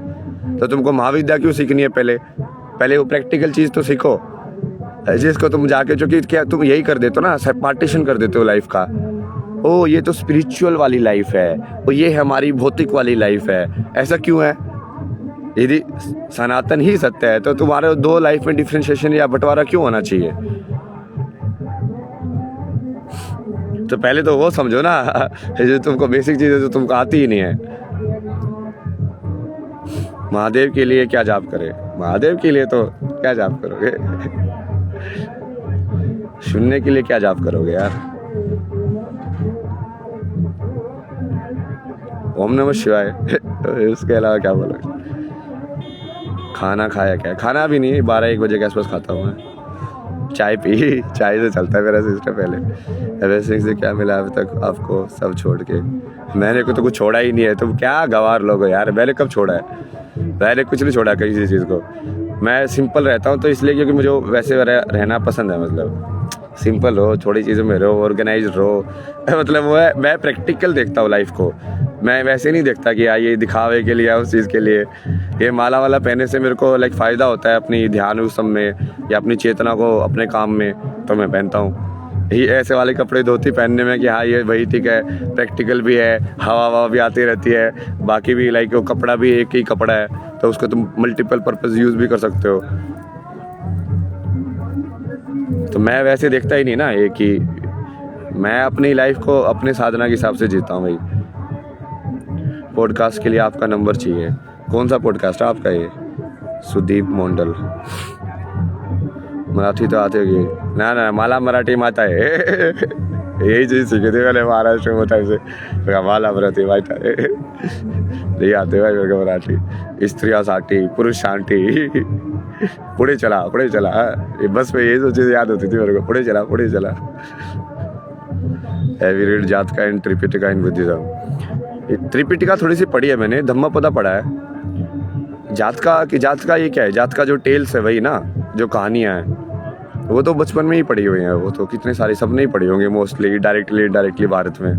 तो तुमको महाविद्या क्यों सीखनी है? पहले वो प्रैक्टिकल चीज़ तो सीखो, जिसको तुम जाके, जो कि क्या तुम यही कर देते हो ना, पार्टीशन कर देते हो लाइफ का। ओ ये तो स्पिरिचुअल वाली लाइफ है, और ये हमारी भौतिक वाली लाइफ है। ऐसा क्यों है? यदि सनातन ही सत्य है तो तुम्हारे दो लाइफ में डिफरेंशिएशन या बंटवारा क्यों होना चाहिए? तो पहले तो वो समझो ना, जो तुमको बेसिक चीज़ें जो तुमको आती ही नहीं है। महादेव के लिए क्या जाप करे? महादेव के लिए तो क्या जाप करोगे? शून्य के लिए क्या जाप करोगे यार? ओम नमः शिवाय। उसके अलावा क्या बोलोगे? खाना खाया क्या? खाना भी नहीं, 12-1 बजे के आसपास खाता हूँ मैं। चाय पी, चाय से चलता है मेरा सिस्टम। पहले वैसे से क्या मिला अभी तक आपको? सब छोड़ के मैंने को तो कुछ छोड़ा ही नहीं है। तुम क्या गवार लोग हो यार, मैंने कब छोड़ा है? मैंने कुछ नहीं छोड़ा किसी चीज़ को। मैं सिंपल रहता हूँ तो इसलिए क्योंकि मुझे वैसे रहना पसंद है, मतलब सिंपल रहो, थोड़ी चीज़ों में रहो, ऑर्गेनाइज रहो। मतलब वो है, मैं प्रैक्टिकल देखता हूँ लाइफ को, मैं वैसे नहीं देखता कि यार ये दिखावे के लिए, उस चीज़ के लिए। ये माला वाला पहनने से मेरे को लाइक फ़ायदा होता है अपनी ध्यान उस सब में, या अपनी चेतना को अपने काम में, तो मैं पहनता हूँ। ये ऐसे वाले कपड़े धोती पहनने में कि हाँ ये वही ठीक है, प्रैक्टिकल भी है, हवा भी आती रहती है, बाकी भी लाइक वो कपड़ा भी एक ही कपड़ा है, तो उसको तुम मल्टीपल पर्पज़ यूज़ भी कर सकते हो। तो मैं वैसे देखता ही नहीं ना ये कि मैं अपनी लाइफ को अपने साधना के हिसाब से जीता हूँ भाई। पॉडकास्ट के लिए आपका नंबर चाहिए। कौन सा पॉडकास्ट है आपका? ये सुदीप मोंडल। मराठी तो आते होगी ना? मला मराठी माता है। यही चीज़ सीखी थी मैंने महाराष्ट्र में होता है, मला मराठी माता है। नहीं आते भाई मेरे को मराठी। स्त्रियासाठी, पुरुषांठी, पुढे चला ये बस में यही सब चीज़ें याद होती थी मेरे को, पुढे चला। हैवी रीड जातका एंड त्रिपिटिका इन बुद्धिज्म। त्रिपिटिका थोड़ी सी पढ़ी है मैंने, धम्मपदा पढ़ा है। जातका ये क्या है? जातका जो टेल्स है वही ना, जो कहानियाँ हैं, वो तो बचपन में ही पढ़ी हुई हैं। वो तो कितने सारे सब नहीं पढ़ी होंगे मोस्टली, डायरेक्टली भारत में।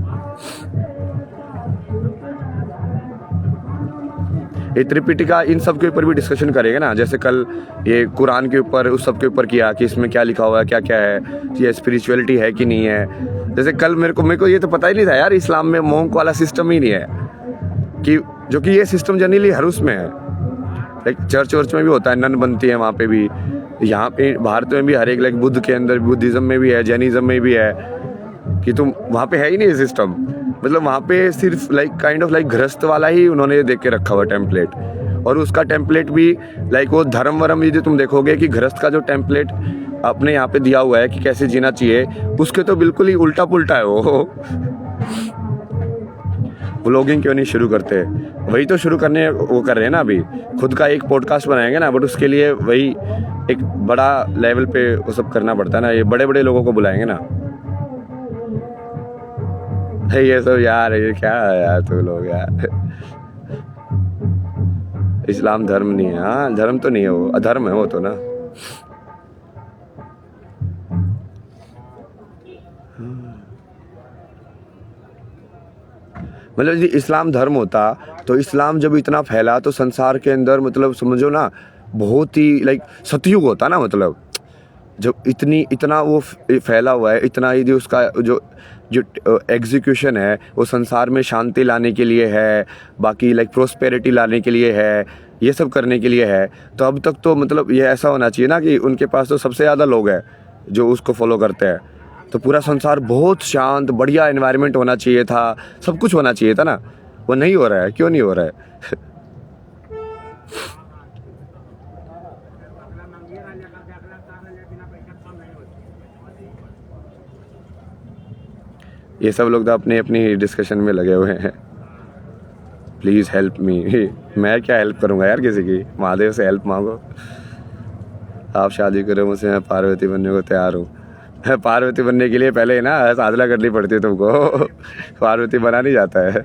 ये त्रिपिटिका इन सब के ऊपर भी डिस्कशन करेंगे ना, जैसे कल ये कुरान के ऊपर, उस सब के ऊपर किया कि इसमें क्या लिखा हुआ है, क्या क्या है, ये स्पिरिचुअलिटी है कि नहीं है। जैसे कल मेरे को ये तो पता ही नहीं था यार, इस्लाम में मोंक वाला सिस्टम ही नहीं है, कि जो कि ये सिस्टम जनरली हर उसमें है। लाइक चर्च में भी होता है, नन बनती है वहाँ पे भी, यहाँ पे भारत में भी हर एक, लाइक बुद्ध के अंदर बुद्धिज़्म में भी है, जैनिज़्म में भी है, कि तुम वहाँ पे है ही नहीं सिस्टम। मतलब वहाँ पे सिर्फ लाइक काइंड ऑफ लाइक गृहस्थ वाला ही उन्होंने देख के रखा हुआ टेम्पलेट, और उसका टेम्पलेट भी लाइक वो धर्म वरम, ये जो तुम देखोगे कि गृहस्थ का जो टेम्पलेट अपने यहाँ पे दिया हुआ है कि कैसे जीना चाहिए, उसके तो बिल्कुल ही उल्टा पुल्टा है वो ब्लॉगिंग क्यों नहीं शुरू करते? वही तो शुरू करने वो कर रहे हैं ना अभी, खुद का एक पॉडकास्ट बनाएंगे ना, बट उसके लिए वही एक बड़ा लेवल पे वो सब करना पड़ता है ना, ये बड़े बड़े लोगों को बुलाएंगे ना। ये सब यार, ये क्या है यार तुम लोग यार। इस्लाम धर्म नहीं है। हाँ धर्म तो नहीं है, वो अधर्म है वो तो ना। मतलब यदि इस्लाम धर्म होता तो इस्लाम जब इतना फैला तो संसार के अंदर मतलब समझो ना बहुत ही लाइक सतयुग होता ना, मतलब जब इतना वो फैला हुआ है, इतना यदि उसका जो एग्जीक्यूशन है वो संसार में शांति लाने के लिए है, बाकी लाइक प्रोस्पेरिटी लाने के लिए है, ये सब करने के लिए है, तो अब तक तो मतलब ये ऐसा होना चाहिए ना कि उनके पास तो सबसे ज़्यादा लोग हैं जो उसको फॉलो करते हैं, तो पूरा संसार बहुत शांत बढ़िया एनवायरनमेंट होना चाहिए था, सब कुछ होना चाहिए था ना। वो नहीं हो रहा है, क्यों नहीं हो रहा है? ये सब लोग तो अपनी अपनी डिस्कशन में लगे हुए हैं। Please help me. मैं क्या हेल्प करूँगा यार किसी की, महादेव से हेल्प मांगो। आप शादी करो मुझसे, मैं पार्वती बनने को तैयार हूँ। पार्वती बनने के लिए पहले ना साधना करनी पड़ती है तुमको। पार्वती बना नहीं जाता है,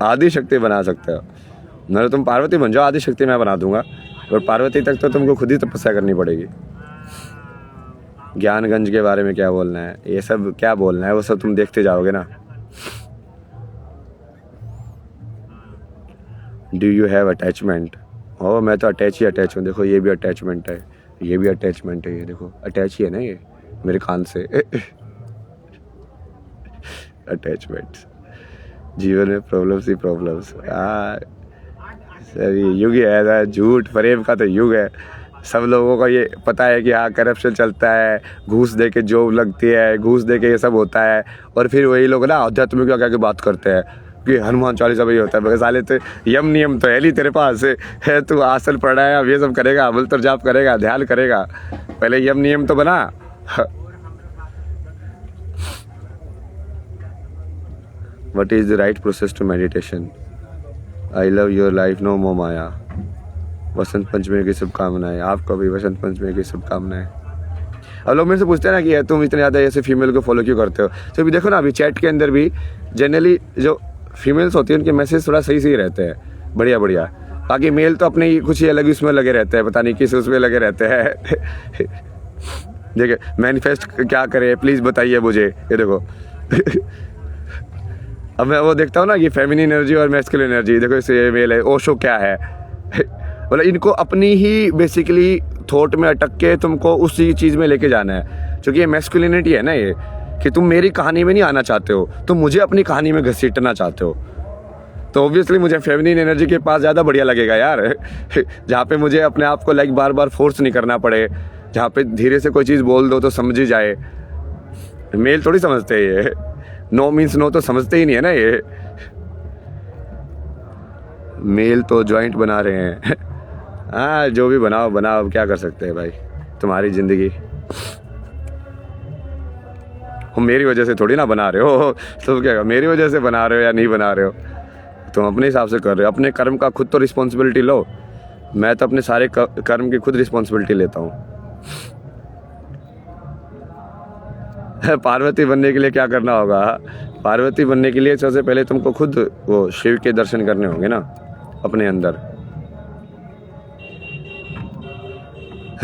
आदि शक्ति बना सकते हो। नहीं तुम पार्वती बन जाओ, आदि शक्ति मैं बना दूंगा, और पार्वती तक तो तुमको खुद ही तपस्या करनी पड़ेगी। ज्ञानगंज के बारे में क्या बोलना है, ये सब क्या बोलना है वो सब तुम देखते जाओगे ना। Do you have attachment? ओ मैं तो अटैच हूँ। देखो ये भी अटैचमेंट है, ये भी अटैचमेंट है, ये देखो अटैच ही है ना ये मेरे कान से। अटैचमेंट जीवन में प्रॉब्लम्स ही प्रॉब्लम्स। सर ये युग है ऐसा, झूठ फरेब का तो युग है। सब लोगों को ये पता है कि हाँ करप्शन चलता है, घूस दे के जॉब लगती है, घूस दे के ये सब होता है, और फिर वही लोग ना आध्यात्मिक क्या क्या बात करते हैं कि हनुमान चालीसा भी होता है। साले तो यम नियम तो है नहीं तेरे पास है, तू आसन प्राणायाम ये सब करेगा, मंत्र जाप करेगा, ध्यान करेगा, पहले यम नियम तो बना। What is the right process to meditation? I love your life, no more माया। वसंत पंचमी की शुभकामनाएं। आपको भी वसंत पंचमी की शुभकामनाएं। अब लोग मेरे से पूछते हैं ना कि तुम इतने ज़्यादा ऐसे फीमेल को फॉलो क्यों करते हो, तो अभी देखो ना अभी चैट के अंदर भी जनरली जो फीमेल्स होती है उनके मैसेज थोड़ा सही सही रहते हैं, बढ़िया बढ़िया। बाकी मेल तो अपने ही कुछ ही अलग उसमें लगे रहते हैं, पता नहीं किस उसमें लगे रहते हैं। देखिए मैनिफेस्ट क्या करे प्लीज़ बताइए मुझे, ये देखो। अब मैं वो देखता हूँ ना कि फेमिनिन एनर्जी और मैस्कुलिन एनर्जी, देखो इसे मेल है, ओशो क्या है। मतलब इनको अपनी ही बेसिकली थॉट में अटक के तुमको उसी चीज़ में लेके जाना है, क्योंकि ये मैस्कुलिनिटी है ना ये, कि तुम मेरी कहानी में नहीं आना चाहते हो, तुम मुझे अपनी कहानी में घसीटना चाहते हो। तो ऑब्वियसली मुझे फेमिनिन एनर्जी के पास ज़्यादा बढ़िया लगेगा यार, जहाँ पे मुझे अपने आप को लाइक बार बार फोर्स नहीं करना पड़े, जहाँ पे धीरे से कोई चीज़ बोल दो तो समझ ही जाए। मेल थोड़ी समझते हैं ये, नो मीन्स नो तो समझते ही नहीं है ना ये। मेल तो जॉइंट बना रहे हैं। हाँ जो भी बनाओ बनाओ, क्या कर सकते हैं भाई, तुम्हारी ज़िंदगी। मेरी वजह से थोड़ी ना बना रहे हो, तो क्या मेरी वजह से बना रहे हो या नहीं बना रहे हो, तुम अपने हिसाब से कर रहे हो। अपने कर्म का खुद तो रिस्पॉन्सिबिलिटी लो। मैं तो अपने सारे कर्म की खुद रिस्पॉन्सिबिलिटी लेता हूँ। पार्वती बनने के लिए क्या करना होगा? पार्वती बनने के लिए सबसे पहले तुमको खुद वो शिव के दर्शन करने होंगे ना अपने अंदर।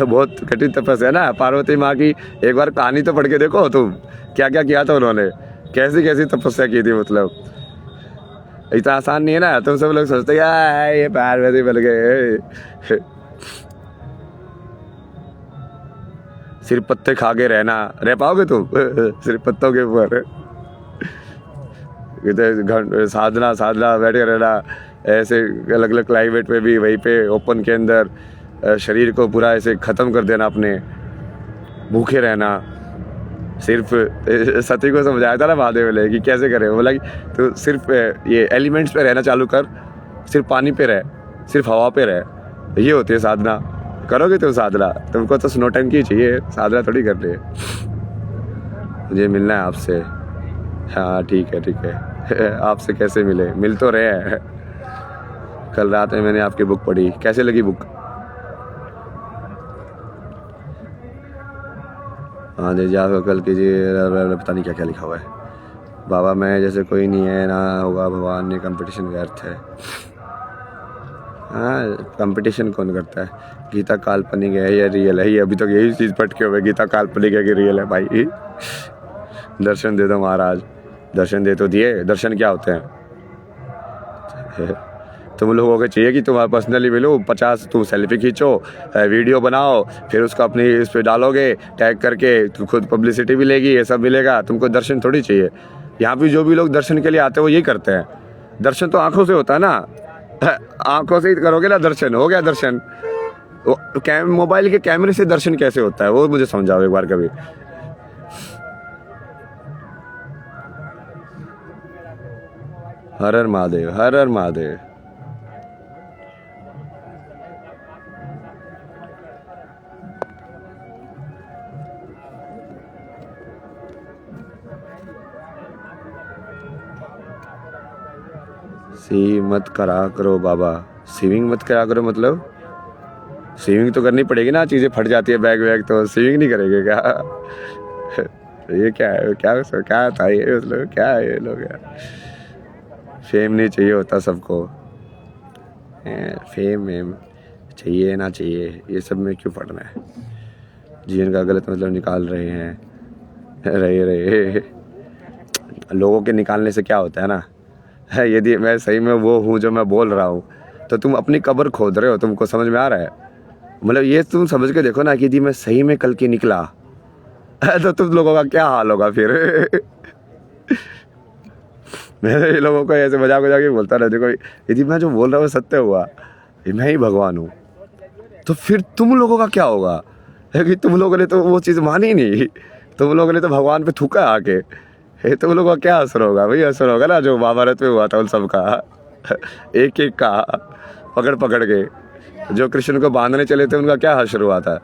बहुत कठिन तपस्या है ना पार्वती माँ की, एक बार कहानी तो पढ़ के देखो तुम, क्या क्या किया था उन्होंने, कैसी कैसी तपस्या की थी। मतलब इतना आसान नहीं है ना, तुम सब लोग सोचते हैं ये पार्वती बन गए। सिर्फ पत्ते खा के रहना, रह पाओगे तुम? सिर्फ पत्तों के ऊपर साधना साधना बैठे रहना, ऐसे अलग अलग क्लाइमेट में भी वहीं पे ओपन के अंदर शरीर को पूरा ऐसे ख़त्म कर देना, अपने भूखे रहना। सिर्फ सती को समझाया था ना महादेव ने कि कैसे करें, बोला कि तो सिर्फ ये एलिमेंट्स पे रहना चालू कर, सिर्फ पानी पे रह, सिर्फ हवा पे रह, ये होती है साधना। करोगे तुम साधना, तुमको तो स्नो टंकी चाहिए, साधना थोड़ी करनी है। मुझे मिलना है आपसे, हाँ ठीक है आपसे कैसे मिले, मिल तो रहे हैं। कल रात में मैंने आपकी बुक पढ़ी, कैसे लगी बुक? हाँ जी आपको कल कीजिए, पता नहीं क्या क्या लिखा हुआ है। बाबा मैं जैसे कोई नहीं है, ना होगा भगवान ने, कंपटीशन व्यर्थ है। हाँ कंपटीशन कौन करता है? गीता काल्पनिक है या रियल है? ये अभी तक यही चीज़ पटके हुए, गीता काल्पनिक है कि रियल है? भाई दर्शन दे दो महाराज, दर्शन दे तो दिए, दर्शन क्या होते हैं? तुम लोगों को चाहिए कि तुम्हारा पर्सनली मिलो, 50 तुम सेल्फी खींचो, वीडियो बनाओ, फिर उसको अपनी इस पर डालोगे टैग करके, तो खुद पब्लिसिटी मिलेगी, ये सब मिलेगा। तुमको दर्शन थोड़ी चाहिए। यहाँ पे जो भी लोग दर्शन के लिए आते हैं वो यही करते हैं। दर्शन तो आंखों से होता है ना, आंखों से ही करोगे ना दर्शन, हो गया दर्शन। मोबाइल के कैमरे से दर्शन कैसे होता है वो मुझे समझाओ एक बार कभी। हर हर महादेव, हर हर महादेव। सी मत करा करो बाबा, सीविंग मत करा करो मतलब? सीविंग तो करनी पड़ेगी ना, चीज़ें फट जाती है बैग वैग, तो सीविंग नहीं करेंगे क्या? ये क्या है, क्या था ये, मतलब क्या है ये लोग यार? फेम नहीं चाहिए होता सबको, फेम वेम चाहिए ना चाहिए, ये सब में क्यों पढ़ना है? जीवन का गलत मतलब निकाल रहे हैं, रहे लोगों के निकालने से क्या होता है ना, यदि मैं सही में वो हूँ जो मैं बोल रहा हूँ, तो तुम अपनी कब्र खोद रहे हो। तुमको समझ में आ रहा है? मतलब ये तुम समझ के देखो ना कि यदि मैं सही में कल की निकला तो तुम लोगों का क्या हाल होगा फिर? मैं ये लोगों को ऐसे मजाक मजाक ही बोलता रहा, देखो यदि मैं जो बोल रहा हूँ सत्य हुआ, मैं ही भगवान हूँ, तो फिर तुम लोगों का क्या होगा? है कि तुम लोगों ने तो वो चीज़ मानी नहीं, तुम लोगों ने तो भगवान पे थूका आके। तुम लोगों का क्या असर होगा? वही असर होगा ना जो महाभारत में हुआ था उन सब का, एक एक का पकड़ पकड़ के जो कृष्ण को बांधने चले थे, उनका क्या हश्र हुआ था?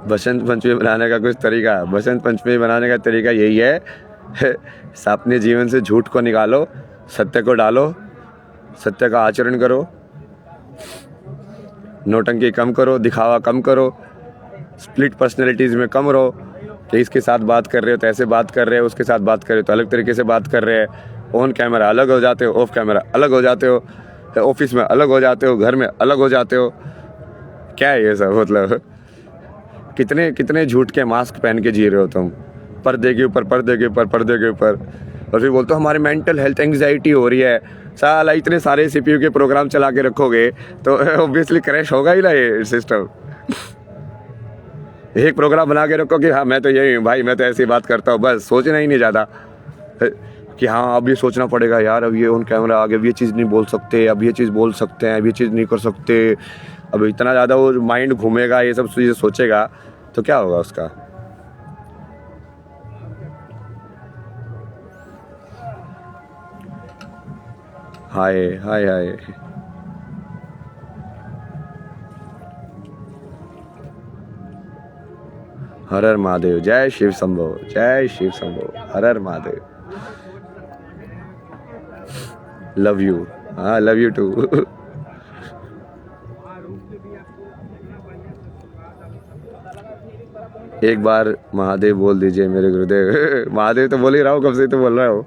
बसंत पंचमी बनाने का कुछ तरीका, बसंत पंचमी बनाने का तरीका यही है, अपने जीवन से झूठ को निकालो, सत्य को डालो, सत्य का आचरण करो, नोटंकी कम करो, दिखावा कम करो, स्प्लिट पर्सनैलिटीज़ में कम रहो कि इसके साथ बात कर रहे हो तो ऐसे बात कर रहे हो, उसके साथ बात कर रहे हो तो अलग तरीके से बात कर रहे हैं। ऑन कैमरा अलग हो जाते हो, ऑफ कैमरा अलग हो जाते हो, ऑफिस में अलग हो जाते हो, घर में अलग हो जाते हो। क्या है ये सब? मतलब कितने कितने झूठ के मास्क पहन के जी रहे हो तुम, पर्दे के ऊपर पर्दे के ऊपर पर्दे के ऊपर, और फिर बोलते हो हमारी मेंटल हेल्थ एंग्जाइटी हो रही है। साला इतने सारे सीपीयू के प्रोग्राम चला के रखोगे तो ऑब्वियसली क्रैश होगा ही ना ये सिस्टम। एक प्रोग्राम बना के रखो कि हाँ मैं तो यही हूँ भाई, मैं तो ऐसी बात करता हूँ, बस सोचना ही नहीं ज़्यादा कि हाँ अब ये सोचना पड़ेगा यार, अब ये ऑन कैमरा आ गया, अब ये चीज़ नहीं बोल सकते, अब ये चीज़ बोल सकते हैं, अब ये चीज़ नहीं कर सकते। अब इतना ज़्यादा वो माइंड घूमेगा, ये सब चीज़ें सोचेगा तो क्या होगा उसका? हाय हाय हाय। हर हर महादेव, जय शिव शंभो, जय शिव शंभो, हर हर महादेव। लव यू, हाँ लव यू टू। एक बार महादेव बोल दीजिए मेरे गुरुदेव। महादेव तो बोल ही रहा हूँ, कब से तो बोल रहा हूँ।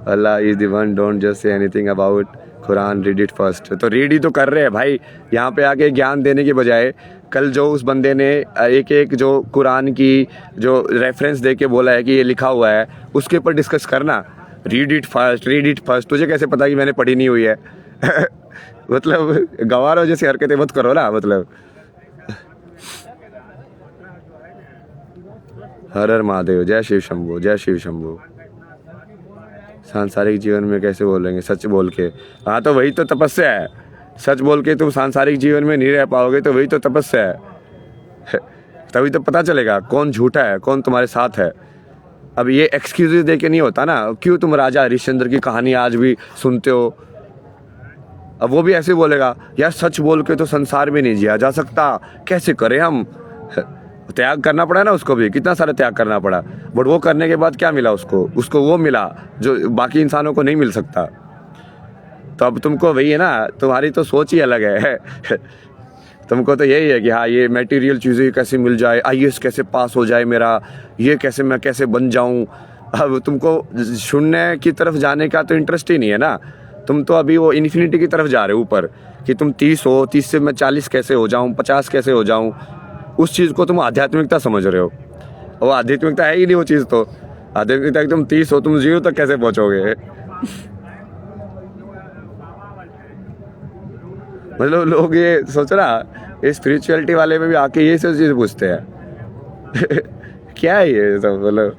Allah is the one, don't just say anything about Quran, read it first. तो रीड ही तो कर रहे हैं भाई, यहाँ पे आके ज्ञान देने के बजाय कल जो उस बंदे ने एक एक जो कुरान की जो रेफरेंस दे के बोला है कि ये लिखा हुआ है, उसके ऊपर डिस्कस करना। Read it first, read it first, तुझे कैसे पता कि मैंने पढ़ी नहीं हुई है? मतलब गवारों जैसी हरकतें मत करो ना, मतलब। हर हर महादेव, जय शिव शंभू, जय शिव शंभू। सांसारिक जीवन में कैसे बोलेंगे? सच बोल के। हाँ तो वही तो तपस्या है, सच बोल के तुम सांसारिक जीवन में नहीं रह पाओगे तो वही तो तपस्या है। तभी तो पता चलेगा कौन झूठा है, कौन तुम्हारे साथ है। अब ये एक्सक्यूजेस दे के नहीं होता ना। क्यों तुम राजा हरिश्चंद्र की कहानी आज भी सुनते हो? अब वो भी ऐसे बोलेगा, यार सच बोल के तो संसार में नहीं जिया जा सकता, कैसे करें हम। त्याग करना पड़ा ना उसको भी, कितना सारा त्याग करना पड़ा, बट वो करने के बाद क्या मिला उसको वो मिला जो बाकी इंसानों को नहीं मिल सकता। तो अब तुमको वही है ना, तुम्हारी तो सोच ही अलग है। तुमको तो यही है कि हाँ ये मटेरियल चीज़ें कैसे मिल जाए, आईएएस कैसे पास हो जाए मेरा, ये कैसे मैं कैसे बन जाऊं। अब तुमको शून्य की तरफ जाने का तो इंटरेस्ट ही नहीं है ना, तुम तो अभी वो इन्फिनिटी की तरफ जा रहे हो ऊपर, कि तुम 30 हो, 30 से मैं 40 कैसे हो जाऊं, 50 कैसे हो जाऊं। उस चीज़ को तुम आध्यात्मिकता समझ रहे हो, वो आध्यात्मिकता है ही नहीं वो चीज़। तो आध्यात्मिकता तुम 30 हो, तुम 0 तक कैसे पहुंचोगे। मतलब लोग ये सोच रहा स्पिरिचुअलिटी वाले में भी आके ये सब चीज़ पूछते हैं। क्या है ये सब। मतलब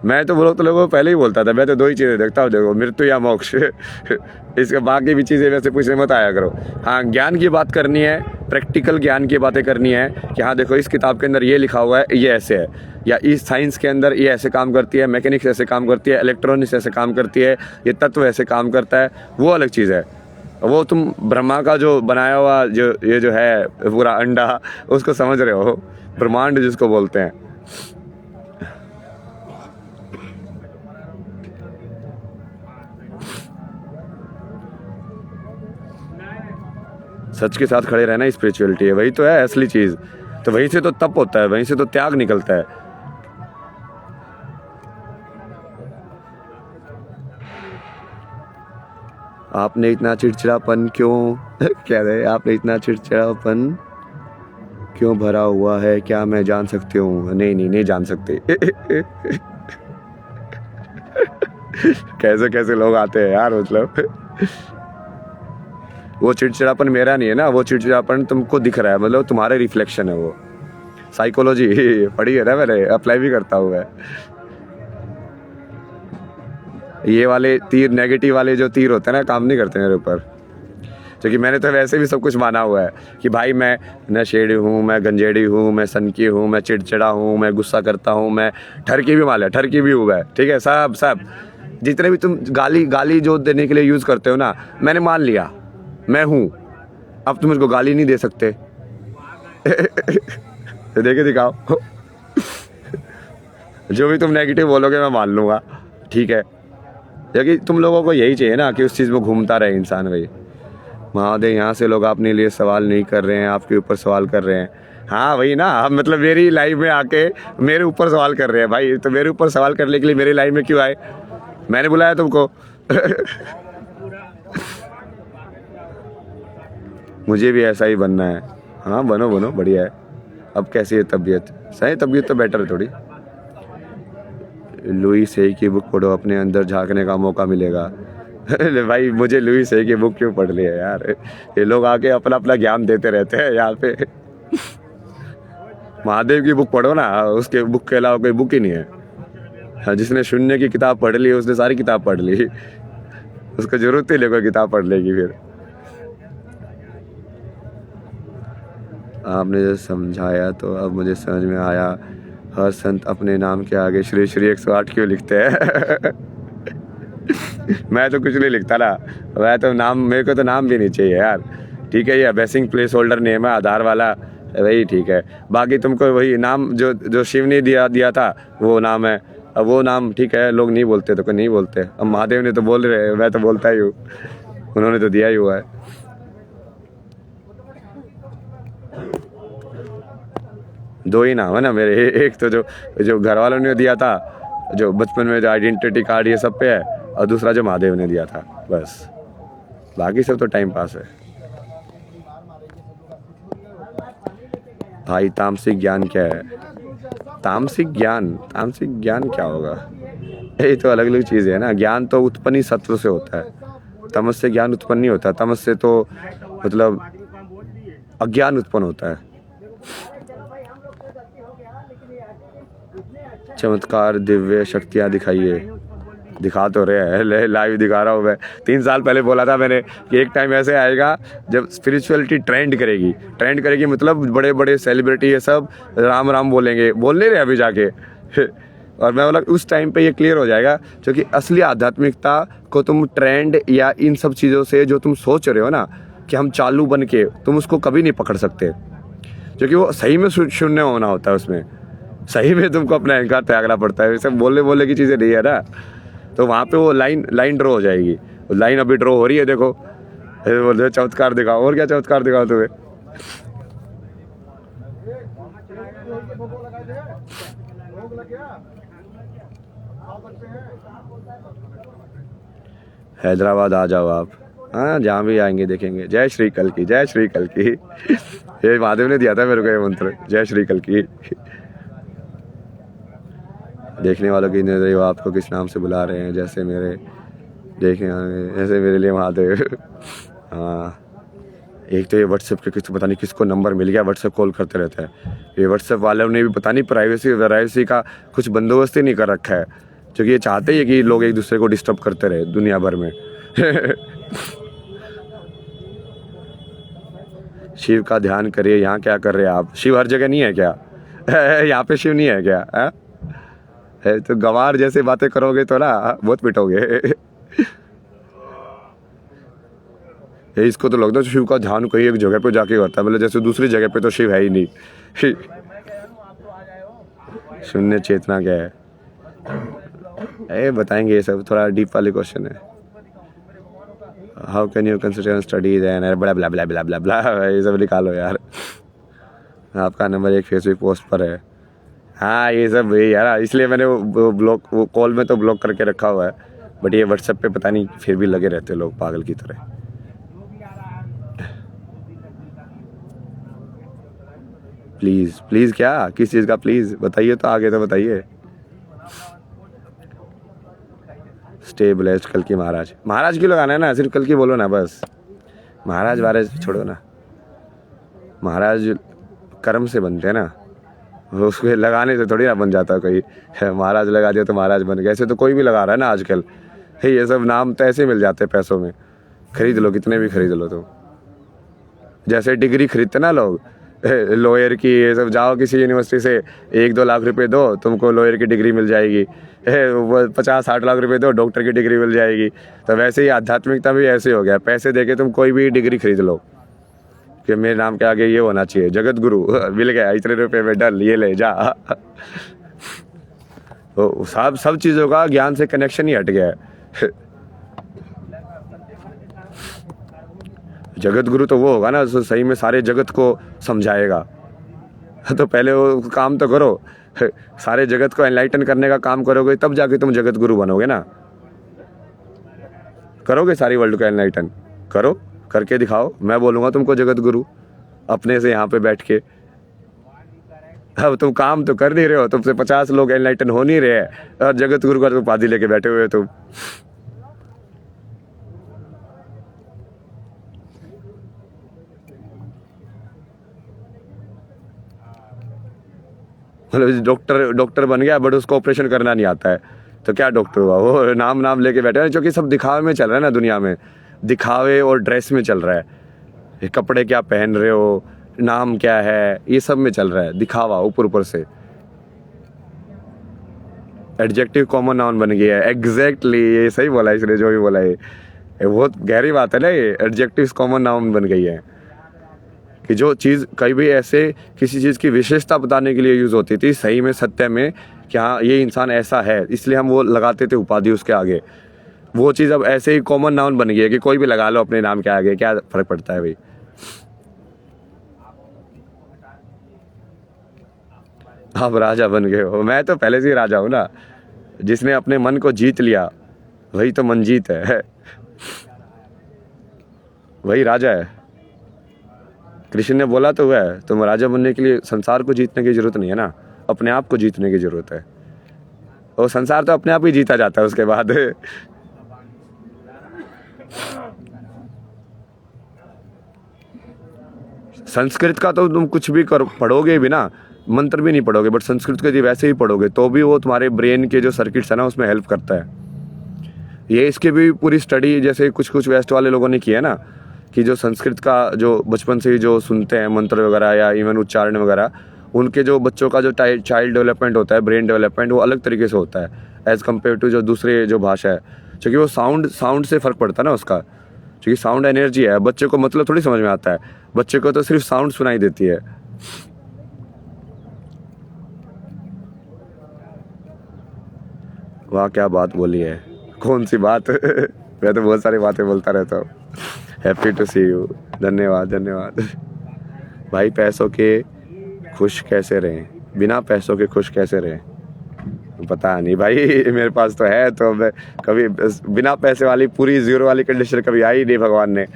मैं तो तो लोगों को पहले ही बोलता था, मैं तो 2 ही चीज़ें देखता हूँ, देखो मृत्यु या मोक्ष। इसके बाकी भी चीज़ें वैसे पूछने मत आया करो। हाँ ज्ञान की बात करनी है, प्रैक्टिकल ज्ञान की बातें करनी है कि हाँ देखो इस किताब के अंदर ये लिखा हुआ है, ये ऐसे है, या इस साइंस के अंदर ये ऐसे काम करती है, मैकेनिक्स ऐसे काम करती है, इलेक्ट्रॉनिक्स ऐसे काम करती है, ये तत्व ऐसे काम करता है, वो अलग चीज़ है। वो तुम ब्रह्मा का जो बनाया हुआ जो ये जो है पूरा अंडा, उसको समझ रहे हो, ब्रह्मांड जिसको बोलते हैं। सच के साथ खड़े रहना स्पिरिचुअलिटी है, वही तो है असली चीज़। तो वहीं से तो तप होता है, वहीं से तो त्याग निकलता है। आपने इतना चिड़चिड़ापन क्यों कह रहे, आपने इतना चिड़चिड़ापन क्यों भरा हुआ है, क्या मैं जान सकती हूँ। नहीं जान सकते। कैसे कैसे लोग आते हैं यार। मतलब वो चिड़चिड़ापन मेरा नहीं है ना, वो चिड़चिड़ापन तुमको दिख रहा है, मतलब तुम्हारे रिफ्लेक्शन है वो। साइकोलॉजी पढ़ी है ना मैंने, अप्लाई भी करता हूँ मैं। ये वाले तीर, नेगेटिव वाले जो तीर होते हैं ना, काम नहीं करते मेरे ऊपर। क्योंकि मैंने तो वैसे भी सब कुछ माना हुआ है कि भाई मैं नशेड़ी हूँ, मैं गंजेड़ी हूँ, मैं सनकी हूँ, मैं चिड़चिड़ा हूँ, मैं गुस्सा करता हूँ, मैं ठरकी भी माला, ठरकी भी हुआ है, ठीक है। सब जितने भी तुम गाली जो देने के लिए यूज़ करते हो ना, मैंने मान लिया मैं हूँ। अब तुम मुझको गाली नहीं दे सकते। देखे दिखाओ। जो भी तुम नेगेटिव बोलोगे मैं मान लूँगा, ठीक है। क्योंकि तुम लोगों को यही चाहिए ना कि उस चीज़ में घूमता रहे इंसान। भाई महादेव, यहाँ से लोग अपने लिए सवाल नहीं कर रहे हैं, आपके ऊपर सवाल कर रहे हैं। हाँ वही ना, आप मतलब मेरी लाइफ में आके मेरे ऊपर सवाल कर रहे हैं। भाई तो मेरे ऊपर सवाल करने के लिए मेरी लाइफ में क्यों आए, मैंने बुलाया तुमको। मुझे भी ऐसा ही बनना है। हाँ बनो बढ़िया है। अब कैसी है तबीयत? सही तबीयत तो बेटर है थोड़ी। लुई सेई की बुक पढ़ो, अपने अंदर झांकने का मौका मिलेगा। भाई मुझे लुई सेई की बुक क्यों पढ़ ली है यार, ये लोग आके अपना अपना ज्ञान देते रहते हैं यहाँ पे। महादेव की बुक पढ़ो ना, उसके बुक के अलावा कोई बुक ही नहीं है। जिसने शून्य की किताब पढ़ ली उसने सारी किताब पढ़ ली, उसको जरूरत ही नहीं कोई किताब पढ़ लेगी। फिर आपने जो समझाया तो अब मुझे समझ में आया, हर संत अपने नाम के आगे श्री श्री 108 क्यों लिखते हैं। मैं तो कुछ नहीं लिखता ना, मैं तो नाम, मेरे को तो नाम भी नहीं चाहिए यार, ठीक है। ये बेसिंग प्लेस होल्डर नेम है, आधार वाला वही ठीक है। बाकी तुमको वही नाम जो शिव ने दिया था वो नाम है। अब वो नाम ठीक है, लोग नहीं बोलते तो कोई नहीं बोलते। अब महादेव ने तो बोल रहे हैं, मैं तो बोलता ही हूँ, उन्होंने तो दिया ही हुआ है। दो ही नाम है ना मेरे, एक तो जो घर वालों ने दिया था, जो बचपन में जो आइडेंटिटी कार्ड ये सब पे है, और दूसरा जो महादेव ने दिया था, बस। बाकी सब तो टाइम पास है। भाई तामसिक ज्ञान क्या है? तामसिक ज्ञान क्या होगा? ये तो अलग अलग चीज़ है ना। ज्ञान तो उत्पन्न ही सत्व से होता है, तमस से ज्ञान उत्पन्न नहीं होता। तमस से तो मतलब अज्ञान उत्पन्न होता है। चमत्कार दिव्य शक्तियाँ दिखाइए, दिखा तो रहे हैं, लाइव दिखा रहा हूँ मैं। 3 साल पहले बोला था मैंने कि एक टाइम ऐसे आएगा जब स्पिरिचुअलिटी ट्रेंड करेगी, मतलब बड़े बड़े सेलिब्रिटी ये सब राम राम बोलेंगे, बोल नहीं रहे अभी जाके। और मैं बोला उस टाइम पे ये क्लियर हो जाएगा, क्योंकि असली आध्यात्मिकता को तुम ट्रेंड या इन सब चीज़ों से जो तुम सोच रहे हो ना कि हम चालू बन के, तुम उसको कभी नहीं पकड़ सकते, क्योंकि वो सही में शून्य होना होता है। उसमें सही में तुमको अपना अहंकार त्यागना पड़ता है, सब बोलने बोलने की चीज़ें नहीं है ना। तो वहाँ पे वो लाइन ड्रॉ हो जाएगी। लाइन अभी ड्रॉ हो रही है, देखो बोल रहे चमत्कार दिखाओ, और क्या चमत्कार दिखाओ तुम्हें। हैदराबाद आ जाओ आप, हाँ जहाँ भी आएंगे देखेंगे। जय श्री कल की, जय श्री कल की। ये महादेव ने दिया था मेरे को ये मंत्र, जय श्री कल की। देखने वालों की नजर आपको किस नाम से बुला रहे हैं, जैसे मेरे देखने ऐसे मेरे लिए महादेव। हाँ, एक तो ये व्हाट्सएप के किस पता नहीं किसको नंबर मिल गया, व्हाट्सएप कॉल करते रहता है। ये व्हाट्सएप वालों ने भी पता नहीं प्राइवेसी का कुछ बंदोबस्त ही नहीं कर रखा है, क्योंकि ये चाहते ही कि लोग एक दूसरे को डिस्टर्ब करते रहे दुनिया भर में। शिव का ध्यान करिए। यहाँ क्या कर रहे हैं आप? शिव हर जगह नहीं है क्या? यहाँ पे शिव नहीं है क्या? है तो गंवार जैसे बातें करोगे तो ना बहुत पिटोगे। इसको तो लगता है शिव का ध्यान कोई एक जगह पे जाके होता है, मतलब जैसे दूसरी जगह पे तो शिव है ही नहीं। शून्य चेतना क्या है? बताएंगे, ये सब थोड़ा डीप वाले क्वेश्चन है। How can you consider studies and बड़ा ब्ला ब्ला ब्ला ब्ला ब्ला, ये सब निकालो यार। आपका नंबर एक फेसबुक पोस्ट पर है। हाँ ये सब वही यार, इसलिए मैंने वो कॉल में तो ब्लॉक करके रखा हुआ है, बट ये व्हाट्सएप पे पता नहीं फिर भी लगे रहते लोग पागल की तरह। प्लीज़ प्लीज़ क्या, किस चीज़ का प्लीज़ बताइए तो, आगे तो बताइए। स्टे ब्लेस्ड कल की महाराज। महाराज की लगाना है ना, सिर्फ कल की बोलो ना बस। महाराज छोड़ो ना, महाराज कर्म से बनते हैं ना, उसको लगाने से थोड़ी ना बन जाता कोई। महाराज लगा दिया तो महाराज बन गए, ऐसे तो कोई भी लगा रहा है ना आजकल। ये सब नाम तो ऐसे मिल जाते हैं पैसों में, खरीद लो कितने भी खरीद लो तुम। जैसे डिग्री खरीदते ना लोग लॉयर की, ये सब जाओ किसी यूनिवर्सिटी से 1-2 लाख रुपए दो, तुमको लॉयर की डिग्री मिल जाएगी। 50-60 लाख रुपए दो, डॉक्टर की डिग्री मिल जाएगी। तो वैसे ही आध्यात्मिकता भी ऐसे हो गया, पैसे देके तुम कोई भी डिग्री खरीद लो कि मेरे नाम के आगे ये होना चाहिए, जगत गुरु मिल गया, इतने रुपए में डल, ये ले जा। तो सब चीज़ों का ज्ञान से कनेक्शन ही हट गया है। जगत गुरु तो वो होगा ना जो सही में सारे जगत को समझाएगा। तो पहले वो काम तो करो, सारे जगत को एनलाइटन करने का काम करोगे तब जाके तुम जगत गुरु बनोगे ना। करोगे सारी वर्ल्ड को एनलाइटन, करो, करके दिखाओ, मैं बोलूँगा तुमको जगत गुरु अपने से यहाँ पे बैठ के। अब तुम काम तो कर नहीं रहे हो, तुमसे 50 लोग एनलाइटन हो नहीं रहे हैं और जगत गुरु का उपाधि लेके बैठे हुए हो तुम। मतलब डॉक्टर बन गया बट उसको ऑपरेशन करना नहीं आता है, तो क्या डॉक्टर हुआ? वो नाम लेके बैठे हैं, क्योंकि सब दिखावे में चल रहा है ना दुनिया में, दिखावे और ड्रेस में चल रहा है। कपड़े क्या पहन रहे हो, नाम क्या है, ये सब में चल रहा है दिखावा ऊपर से। एडजेक्टिव कॉमन नाउन बन गया है। एग्जैक्टली, ये सही बोला इसने जो भी बोला है, बहुत गहरी बात है ना। ये एडजेक्टिव कॉमन नाउन बन गई है कि जो चीज़ कहीं भी ऐसे किसी चीज़ की विशेषता बताने के लिए यूज़ होती थी, सही में सत्य में कि हाँ ये इंसान ऐसा है, इसलिए हम वो लगाते थे उपाधि उसके आगे। वो चीज़ अब ऐसे ही कॉमन नाउन बन गई है कि कोई भी लगा लो अपने नाम के आगे, क्या फ़र्क पड़ता है भाई। आप राजा बन गए हो, मैं तो पहले से ही राजा हूँ ना। जिसने अपने मन को जीत लिया वही तो मनजीत है, वही राजा है। कृष्ण ने बोला तो हुआ है, तुम राजा बनने के लिए संसार को जीतने की जरूरत नहीं है ना, अपने आप को जीतने की जरूरत है। और संसार तो अपने आप ही जीता जाता है उसके बाद। संस्कृत का तो तुम कुछ भी पढ़ोगे भी ना, मंत्र भी नहीं पढ़ोगे, बट संस्कृत के वैसे ही पढ़ोगे तो भी वो तुम्हारे ब्रेन के जो सर्किट्स है ना उसमें हेल्प करता है। ये इसकी भी पूरी स्टडी जैसे कुछ वेस्ट वाले लोगों ने किया है ना, कि जो संस्कृत का जो बचपन से ही जो सुनते हैं मंत्र वगैरह या इवन उच्चारण वगैरह, उनके जो बच्चों का जो चाइल्ड डेवलपमेंट होता है, ब्रेन डेवलपमेंट, वो अलग तरीके से होता है एज़ कम्पेयर टू जो दूसरे जो भाषा है, क्योंकि वो साउंड से फ़र्क पड़ता है ना उसका, क्योंकि साउंड एनर्जी है। बच्चे को मतलब थोड़ी समझ में आता है, बच्चे को तो सिर्फ साउंड सुनाई देती है। वाह क्या बात बोली है, कौन सी बात मैं तो बहुत सारी बातें बोलता रहता हूँ। हैप्पी टू सी यू, धन्यवाद धन्यवाद। भाई पैसों के खुश कैसे रहें, बिना पैसों के खुश कैसे रहें? पता नहीं भाई, मेरे पास तो है, तो मैं कभी बिना पैसे वाली पूरी जीरो वाली कंडीशन कभी आई नहीं भगवान ने।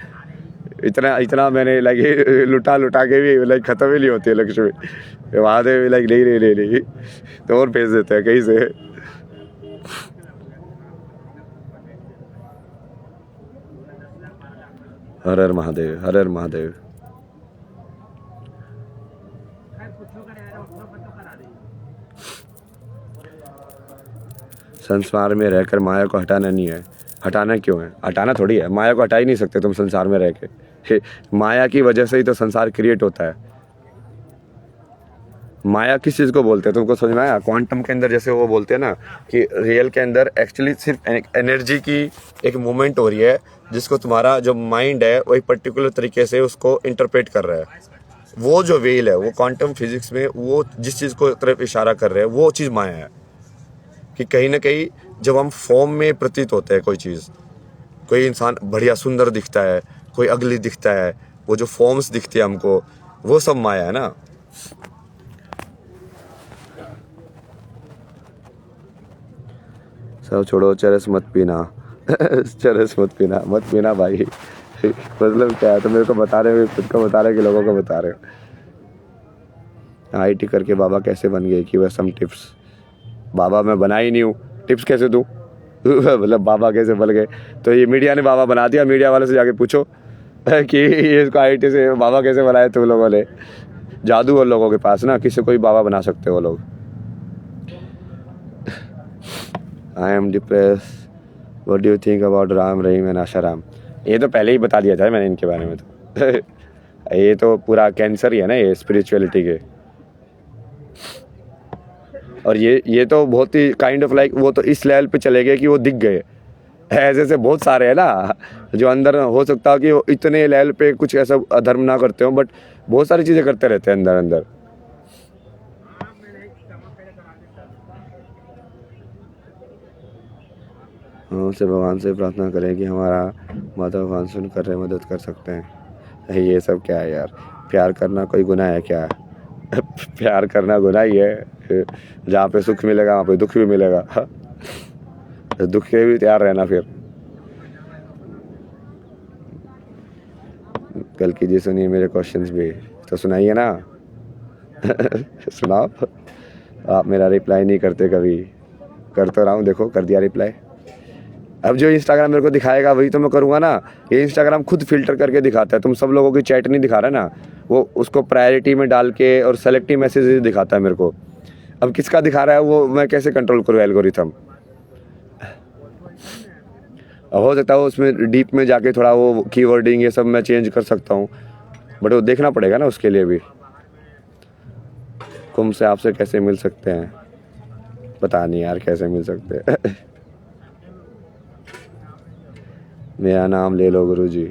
इतना इतना मैंने लाइक लुटा के भी लाइक ख़त्म ही नहीं होती है लक्ष्मी, वहाँ से लाइक नहीं तो और भेज देते हैं कहीं से। हर हर महादेव, हर हर महादेव। संसार में रहकर माया को हटाना नहीं है। हटाना क्यों है? हटाना थोड़ी है, माया को हटा ही नहीं सकते तुम संसार में रह के। माया की वजह से ही तो संसार क्रिएट होता है। माया किस चीज़ को बोलते हैं तुमको समझ में आया? क्वांटम के अंदर जैसे वो बोलते हैं ना कि रियल के अंदर एक्चुअली सिर्फ एनर्जी की एक मूवमेंट हो रही है, जिसको तुम्हारा जो माइंड है वो एक पर्टिकुलर तरीके से उसको इंटरप्रेट कर रहा है। वो जो वेल है, वो क्वांटम फिजिक्स में वो जिस चीज़ को तरफ इशारा कर रहे हैं वो चीज़ माया है। कि कहीं ना कहीं जब हम फॉर्म में प्रतीत होते हैं कोई चीज़, कोई इंसान बढ़िया सुंदर दिखता है, कोई अगली दिखता है, वो जो फॉर्म्स दिखती है हमको, वो सब माया है ना। सब छोड़ो, चरस मत पीना चरस मत पीना भाई। मतलब क्या है, तो मेरे को बता रहे हो, खुद को बता रहे हो कि लोगों को बता रहे हो? आईटी करके बाबा कैसे बन गए, कि वह सम टिप्स। बाबा मैं बना ही नहीं हूँ, टिप्स कैसे दूँ? मतलब बाबा कैसे बन गए? तो ये मीडिया ने बाबा बना दिया, मीडिया वाले से जाके पूछो कि ये इसको आईटी से बाबा कैसे बनाए तुम लोगों ने। जादू और लोगों के पास ना, किसी को भी बाबा बना सकते हो लोग। I am depress, what do you think about Ram Rahim and Asaram? ये तो पहले ही बता दिया था मैंने इनके बारे में तो ये तो पूरा कैंसर ही है ना ये स्पिरिचुअलिटी के। और ये तो बहुत ही काइंड ऑफ लाइक वो तो इस लेवल पे चले गए कि वो दिख गए। ऐसे ऐसे बहुत सारे हैं ना जो अंदर हो सकता है कि वो इतने लेवल पे कुछ ऐसा अधर्म ना करते हो, बट बहुत सारी चीज़ें करते रहते हैं अंदर अंदर। हम उसे भगवान से प्रार्थना करें कि हमारा माता भगवान सुनकर रहे, मदद कर सकते हैं। ये सब क्या है यार? प्यार करना कोई गुनाह है क्या? प्यार करना गुनाह ही है। जहाँ पे सुख मिलेगा वहाँ पे दुख भी मिलेगा। तो दुख के भी तैयार रहना फिर। कल कीजिए, सुनिए मेरे क्वेश्चंस भी तो सुनाइए ना। सुनाओ। आप मेरा रिप्लाई नहीं करते कभी। कर तो रहा हूँ, देखो कर दिया रिप्लाई। अब जो इंस्टाग्राम मेरे को दिखाएगा वही तो मैं करूँगा ना। ये इंस्टाग्राम खुद फिल्टर करके दिखाता है, तुम सब लोगों की चैट नहीं दिखा रहा ना, वो उसको प्रायोरिटी में डाल के और सेलेक्टिव मैसेजेस दिखाता है मेरे को। अब किसका दिखा रहा है वो मैं कैसे कंट्रोल करूँ एल्गोरिथम? हो सकता है उसमें डीप में जाके थोड़ा वो कीवर्डिंग ये सब मैं चेंज कर सकता हूँ, बट वो देखना पड़ेगा ना उसके लिए भी। कुंभ से आपसे कैसे मिल सकते हैं? पता नहीं यार कैसे मिल सकते हैं। मेरा नाम ले लो गुरुजी।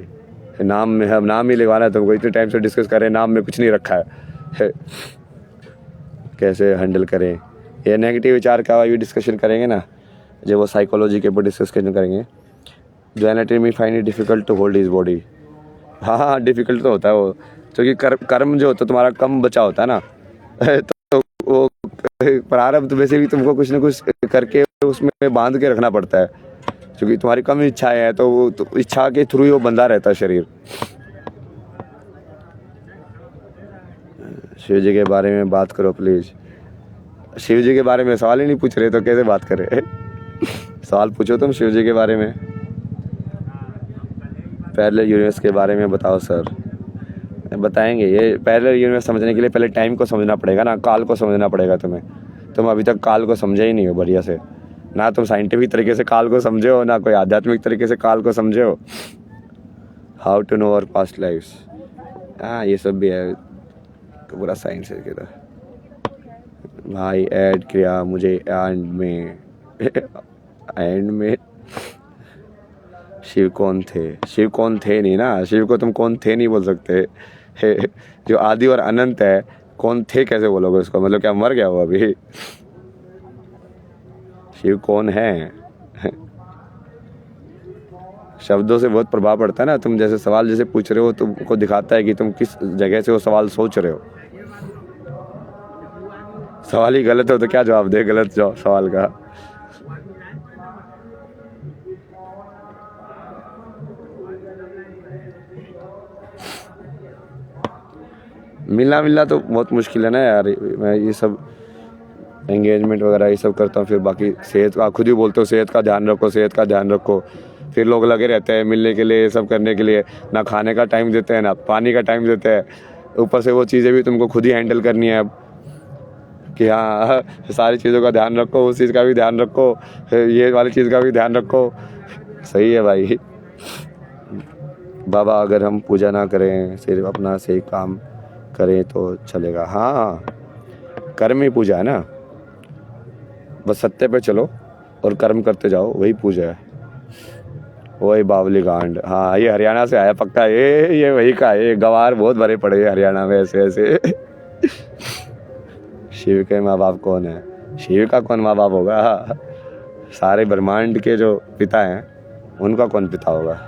नाम में हम नाम ही लिखवाना है तुमको, इतने टाइम से डिस्कस कर रहे हैं, नाम में कुछ नहीं रखा है। कैसे हैंडल करें ये नेगेटिव विचार का, ये डिस्कशन करेंगे ना जब वो साइकोलॉजी के ऊपर डिस्कशन करेंगे। जो anatomy find it difficult to hold his body. हाँ डिफिकल्ट तो होता है वो, क्योंकि कर्म जो होता है तुम्हारा कम बचा होता है ना। तो वो प्रारब्ध वैसे भी तुमको कुछ ना कुछ करके उसमें बांध के रखना पड़ता है, क्योंकि तुम्हारी कम इच्छाएं है तो वो तो इच्छा के थ्रू ही वो बंधा रहता है शरीर। शिव जी के बारे में बात करो प्लीज। शिव जी के बारे में सवाल ही नहीं पूछ रहे तो कैसे बात करें? सवाल पूछो तुम शिव जी के बारे में। पैरेलल यूनिवर्स के बारे में बताओ सर। बताएंगे, ये पैरेलल यूनिवर्स समझने के लिए पहले टाइम को समझना पड़ेगा ना, काल को समझना पड़ेगा तुम्हें। तुम अभी तक काल को समझे ही नहीं हो बढ़िया से ना, तुम साइंटिफिक तरीके से काल को समझे हो ना कोई आध्यात्मिक तरीके से काल को समझे हो। How to know our past lifes, हाँ ये सब भी है, पूरा साइंस है किधर। भाई ऐड किया मुझे एंड में एंड में। शिव कौन थे? शिव कौन थे नहीं ना, शिव को तुम कौन थे नहीं बोल सकते। जो आदि और अनंत है, कौन थे कैसे बोलोगे उसको? मतलब क्या मर गया वो अभी? शिव कौन है? शब्दों से बहुत प्रभाव पड़ता है ना। तुम जैसे सवाल जैसे पूछ रहे हो तुमको दिखाता है कि तुम किस जगह से वो सवाल सोच रहे हो। सवाल ही गलत हो तो क्या जवाब दे गलत सवाल का? मिलना तो बहुत मुश्किल है ना यार। मैं ये सब एंगेजमेंट वगैरह ये सब करता हूँ, फिर बाकी सेहत का खुद ही बोलते हो सेहत का ध्यान रखो, सेहत का ध्यान रखो। फिर लोग लगे रहते हैं मिलने के लिए, ये सब करने के लिए, ना खाने का टाइम देते हैं ना पानी का टाइम देते हैं। ऊपर से वो चीज़ें भी तुमको खुद ही हैंडल करनी है अब कि हाँ सारी चीज़ों का ध्यान रखो, उस चीज़ का भी ध्यान रखो, ये वाली चीज़ का भी ध्यान रखो। सही है भाई। बाबा अगर हम पूजा ना करें, सिर्फ अपना सही काम करें तो चलेगा? हाँ, कर्म ही पूजा है ना। बस सत्य पे चलो और कर्म करते जाओ, वही पूजा है। वही बावली कांड। हाँ, ये हरियाणा से आया पक्का। ये वही का है। ये गवार बहुत भरे पड़े हैं हरियाणा में ऐसे ऐसे। शिव के माँ बाप कौन है? शिव का कौन माँ बाप होगा? सारे ब्रह्मांड के जो पिता हैं उनका कौन पिता होगा?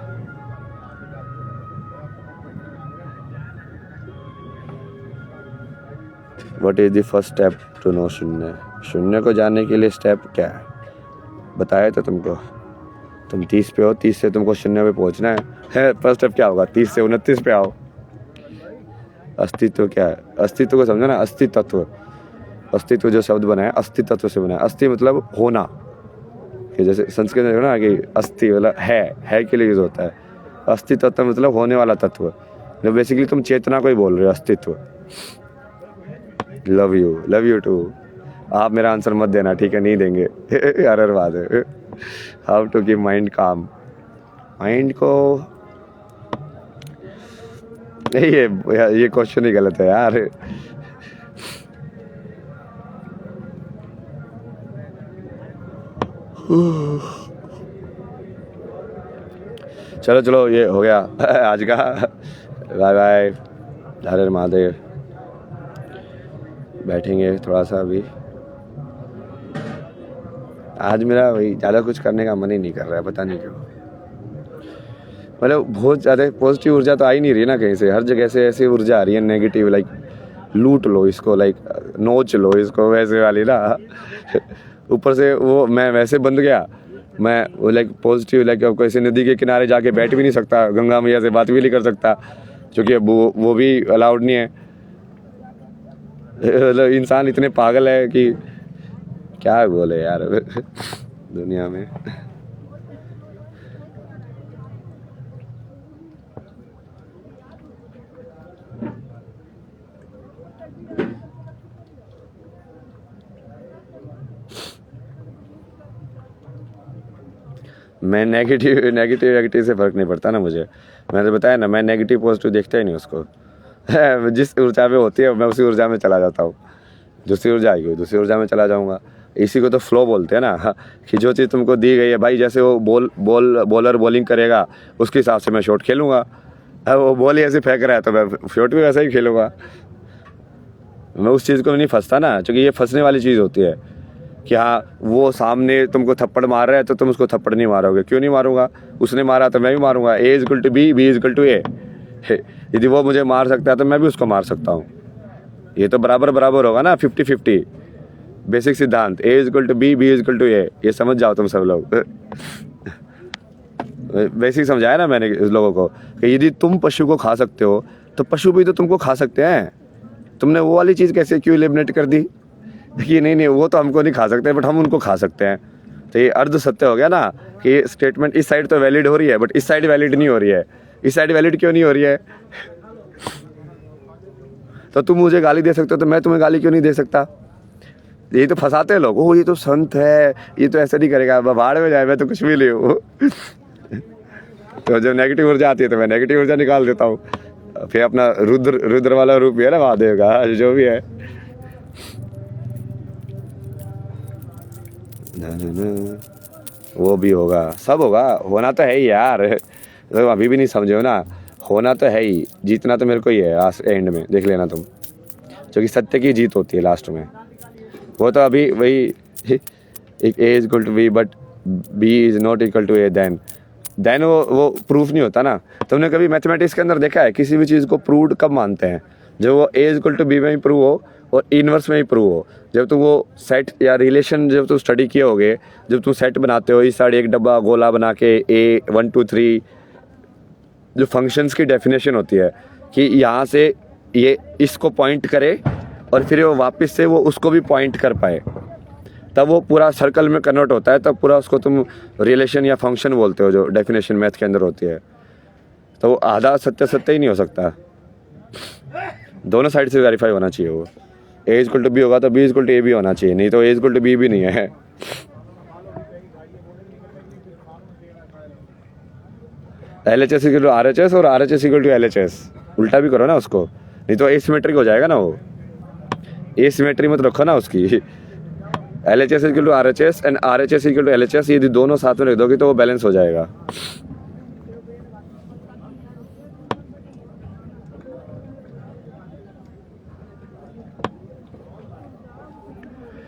What is the first step to know शून्य? शून्य को जानने के लिए स्टेप क्या है बताया तो तुमको। तुम 30 पे हो, 30 से तुमको शून्य पे पहुंचना है। फर्स्ट स्टेप क्या होगा? 30 से 29 पे आओ। अस्तित्व क्या है? अस्तित्व को समझो ना। अस्तित्व, अस्तित्व जो शब्द बना है अस्तित्व से बना है। अस्थि मतलब होना, कि जैसे संस्कृत में ना कि अस्थि मतलब है के लिए यूज होता है। अस्तित्व मतलब होने वाला तत्व। जो बेसिकली तुम चेतना को ही बोल रहे हो, अस्तित्व। Love you too. आप मेरा आंसर मत देना, ठीक है? नहीं देंगे। हर बात है। हाउ टू कीप माइंड काम? माइंड को ये क्वेश्चन ही गलत है यार। चलो ये हो गया आज का। Bye bye. हर हर महादेव। बैठेंगे थोड़ा सा अभी। आज मेरा वही ज़्यादा कुछ करने का मन ही नहीं कर रहा है, पता नहीं क्यों। मतलब बहुत ज़्यादा पॉजिटिव ऊर्जा तो आ ही नहीं रही ना कहीं से। हर जगह से ऐसी ऊर्जा आ रही है नेगेटिव, लाइक लूट लो इसको, लाइक नोच लो इसको, वैसे वाली ना। ऊपर से वो मैं वैसे बंद गया। मैं वो लाइक पॉजिटिव, लाइक अब किसी नदी के किनारे जाके बैठ भी नहीं सकता, गंगा मैया से बात भी नहीं कर सकता, क्योंकि वो भी अलाउड नहीं है। मतलब इंसान इतने पागल है कि क्या बोले यार दुनिया में। मैं नेगेटिव से फ़र्क नहीं पड़ता ना मुझे। मैंने बताया ना, मैं नेगेटिव पॉजिटिव देखता ही नहीं उसको। जिस ऊर्जा में होती है मैं उसी ऊर्जा में चला जाता हूँ। दूसरी ऊर्जा आएगी दूसरी ऊर्जा में चला जाऊँगा। इसी को तो फ्लो बोलते हैं ना, कि जो चीज़ तुमको दी गई है भाई, जैसे वो बॉलर बॉलिंग करेगा उसके हिसाब से मैं शॉट खेलूँगा। अब वो बॉल ही ऐसे फेंक रहा है तो मैं शॉट भी वैसा ही खेलूँगा। मैं उस चीज़ को नहीं फंसता ना, क्योंकि ये फंसने वाली चीज़ होती है कि हाँ वो सामने तुमको थप्पड़ मार रहा है तो तुम उसको थप्पड़ नहीं मारोगे। क्यों नहीं मारूंगा? उसने मारा तो मैं भी मारूंगा। A = B, B = A। यदि वो मुझे मार सकता है तो मैं भी उसको मार सकता हूँ। ये तो बराबर होगा ना, 50-50 बेसिक सिद्धांत। A = B, B = A। ये समझ जाओ तुम सब लोग। बेसिक समझाया ना मैंने इस लोगों को कि यदि तुम पशु को खा सकते हो तो पशु भी तो तुमको खा सकते हैं। तुमने वो वाली चीज़ कैसे क्यों एलिमिनेट कर दी कि नहीं वो तो हमको नहीं खा सकते बट हम उनको खा सकते हैं? तो ये अर्ध सत्य हो गया ना कि ये स्टेटमेंट इस साइड तो वैलिड हो रही है बट इस साइड वैलिड नहीं हो रही है। इस साइड वैलिड क्यों नहीं हो रही है? तो तुम मुझे गाली दे सकते हो तो मैं तुम्हें गाली क्यों नहीं दे सकता? यही तो फंसाते हैं लोग। ओ ये तो संत है, ये तो ऐसा नहीं करेगा, भाड़ में जाए, मैं तो कुछ भी नहीं हूँ। तो जब नेगेटिव ऊर्जा आती है तो मैं नेगेटिव ऊर्जा निकाल देता हूँ। फिर अपना रुद्र वाला रूप भी है ना महादेव का, जो भी है। वो भी होगा, सब होगा, होना तो है ही यार। तो अभी भी नहीं समझे हो ना, होना तो है ही, जीतना तो मेरे को ही है एंड में, देख लेना तुम, क्योंकि सत्य की जीत होती है लास्ट में। वो तो अभी वही एक a is equal to b but b is not equal to a, then वो प्रूफ नहीं होता ना। तुमने कभी मैथमेटिक्स के अंदर देखा है किसी भी चीज़ को प्रूव कब मानते हैं? जब वो ए इज इक्वल टू बी में ही प्रूव हो और इनवर्स में ही प्रूव हो। जब तुम वो सेट या रिलेशन जब तुम स्टडी किए होगे, जब तुम सेट बनाते हो इस साइड एक डब्बा गोला बना के ए 1 2 3, जो फंक्शंस की डेफिनेशन होती है कि यहाँ से ये इसको पॉइंट करे और फिर वो वापस से वो उसको भी पॉइंट कर पाए, तब वो पूरा सर्कल में कन्वर्ट होता है, तब पूरा उसको तुम रिलेशन या फंक्शन बोलते हो, जो डेफिनेशन मैथ के अंदर होती है। तो वो आधा सत्य सत्य ही नहीं हो सकता, दोनों साइड से वेरीफाई होना चाहिए। वो ए इक्वल टू बी होगा तो बी इक्वल टू ए भी होना चाहिए, नहीं तो ए इक्वल टू बी भी नहीं है। LHS इक्वल टू RHS और RHS इक्वल टू LHS, उल्टा भी करो ना उसको, नहीं तो एसिमेट्रिक हो जाएगा ना। वो एसिमेट्री मत रखो ना उसकी। LHS equal to RHS and RHS equal to LHS, यदि दोनों साथ में रख दोगे तो वो बैलेंस हो जाएगा।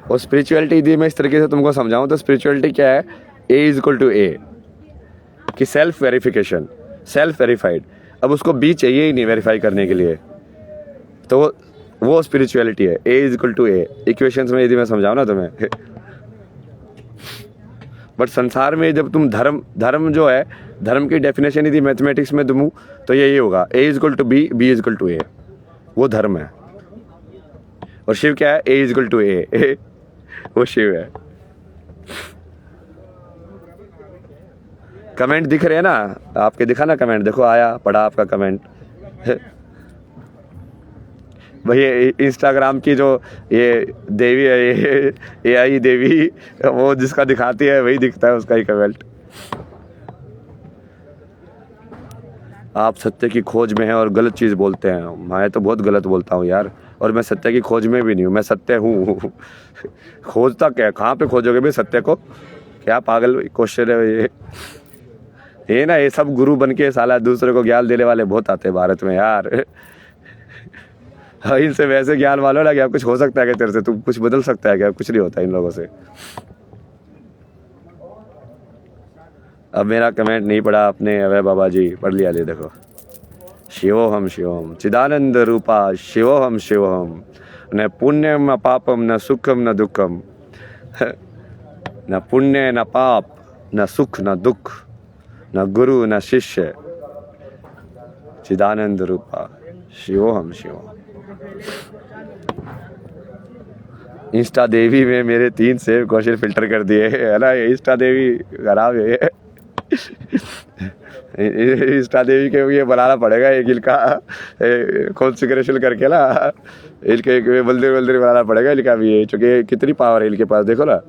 और स्पिरिचुअलिटी यदि मैं इस तरीके से तुमको समझाऊं तो स्पिरिचुअलिटी क्या है? ए इज इक्वल टू ए, कि सेल्फ वेरिफिकेशन, सेल्फ वेरीफाइड। अब उसको बी चाहिए ही नहीं वेरीफाई करने के लिए, तो वो स्पिरिचुअलिटी है। A is equal to a equations में यदि मैं समझाऊं ना तुम्हें। बट संसार में जब तुम धर्म जो है, धर्म की डेफिनेशन यदि मैथमेटिक्स में दूँ तो यही होगा, a is equal to b, b is equal to a, वो धर्म है। और शिव क्या है? A is equal to a, वो शिव है। कमेंट दिख रहे हैं ना आपके? दिखा ना कमेंट, देखो आया, पढ़ा आपका कमेंट। भाई इंस्टाग्राम की जो ये देवी है, ये AI देवी, वो जिसका दिखाती है वही दिखता है उसका ही कमेंट। आप सत्य की खोज में हैं और गलत चीज़ बोलते हैं। मैं तो बहुत गलत बोलता हूँ यार, और मैं सत्य की खोज में भी नहीं हूँ, मैं सत्य हूँ। खोजता क्या, कहाँ पे खोजोगे भाई सत्य को? क्या पागल क्वेश्चन है ये ना। ये सब गुरु बन के साला दूसरे को ज्ञान देने वाले बहुत आते हैं भारत में यार। इनसे वैसे ज्ञान वालों ना, क्या कुछ हो सकता है क्या तेरे से? तू कुछ बदल सकता है क्या? कुछ नहीं होता इन लोगों से। अब मेरा कमेंट नहीं पढ़ा आपने? अबे बाबा जी पढ़ लिया, ले देखो। शिवोहम शिवोहम चिदानंद रूपा शिवोहम शिवोहम, न पुण्यम न पापम न सुखम न दुखम, न पुण्य न पाप न सुख न दुख, न गुरु न शिष्य, चिदानंद रूपा शिवोहम शिवोहम। इंस्टा देवी में मेरे 3 सेव क्वेश्चन फिल्टर कर दिए है ना। ये इंस्टा देवी खराब है। इंस्टा देवी के ये बनाना पड़ेगा एक इनका कॉन्फ़िगरेशन करके ना, इनके एक मंदिर बनाना पड़ेगा इनका भी। ये चूँकि कितनी पावर है इनके पास, देखो ना।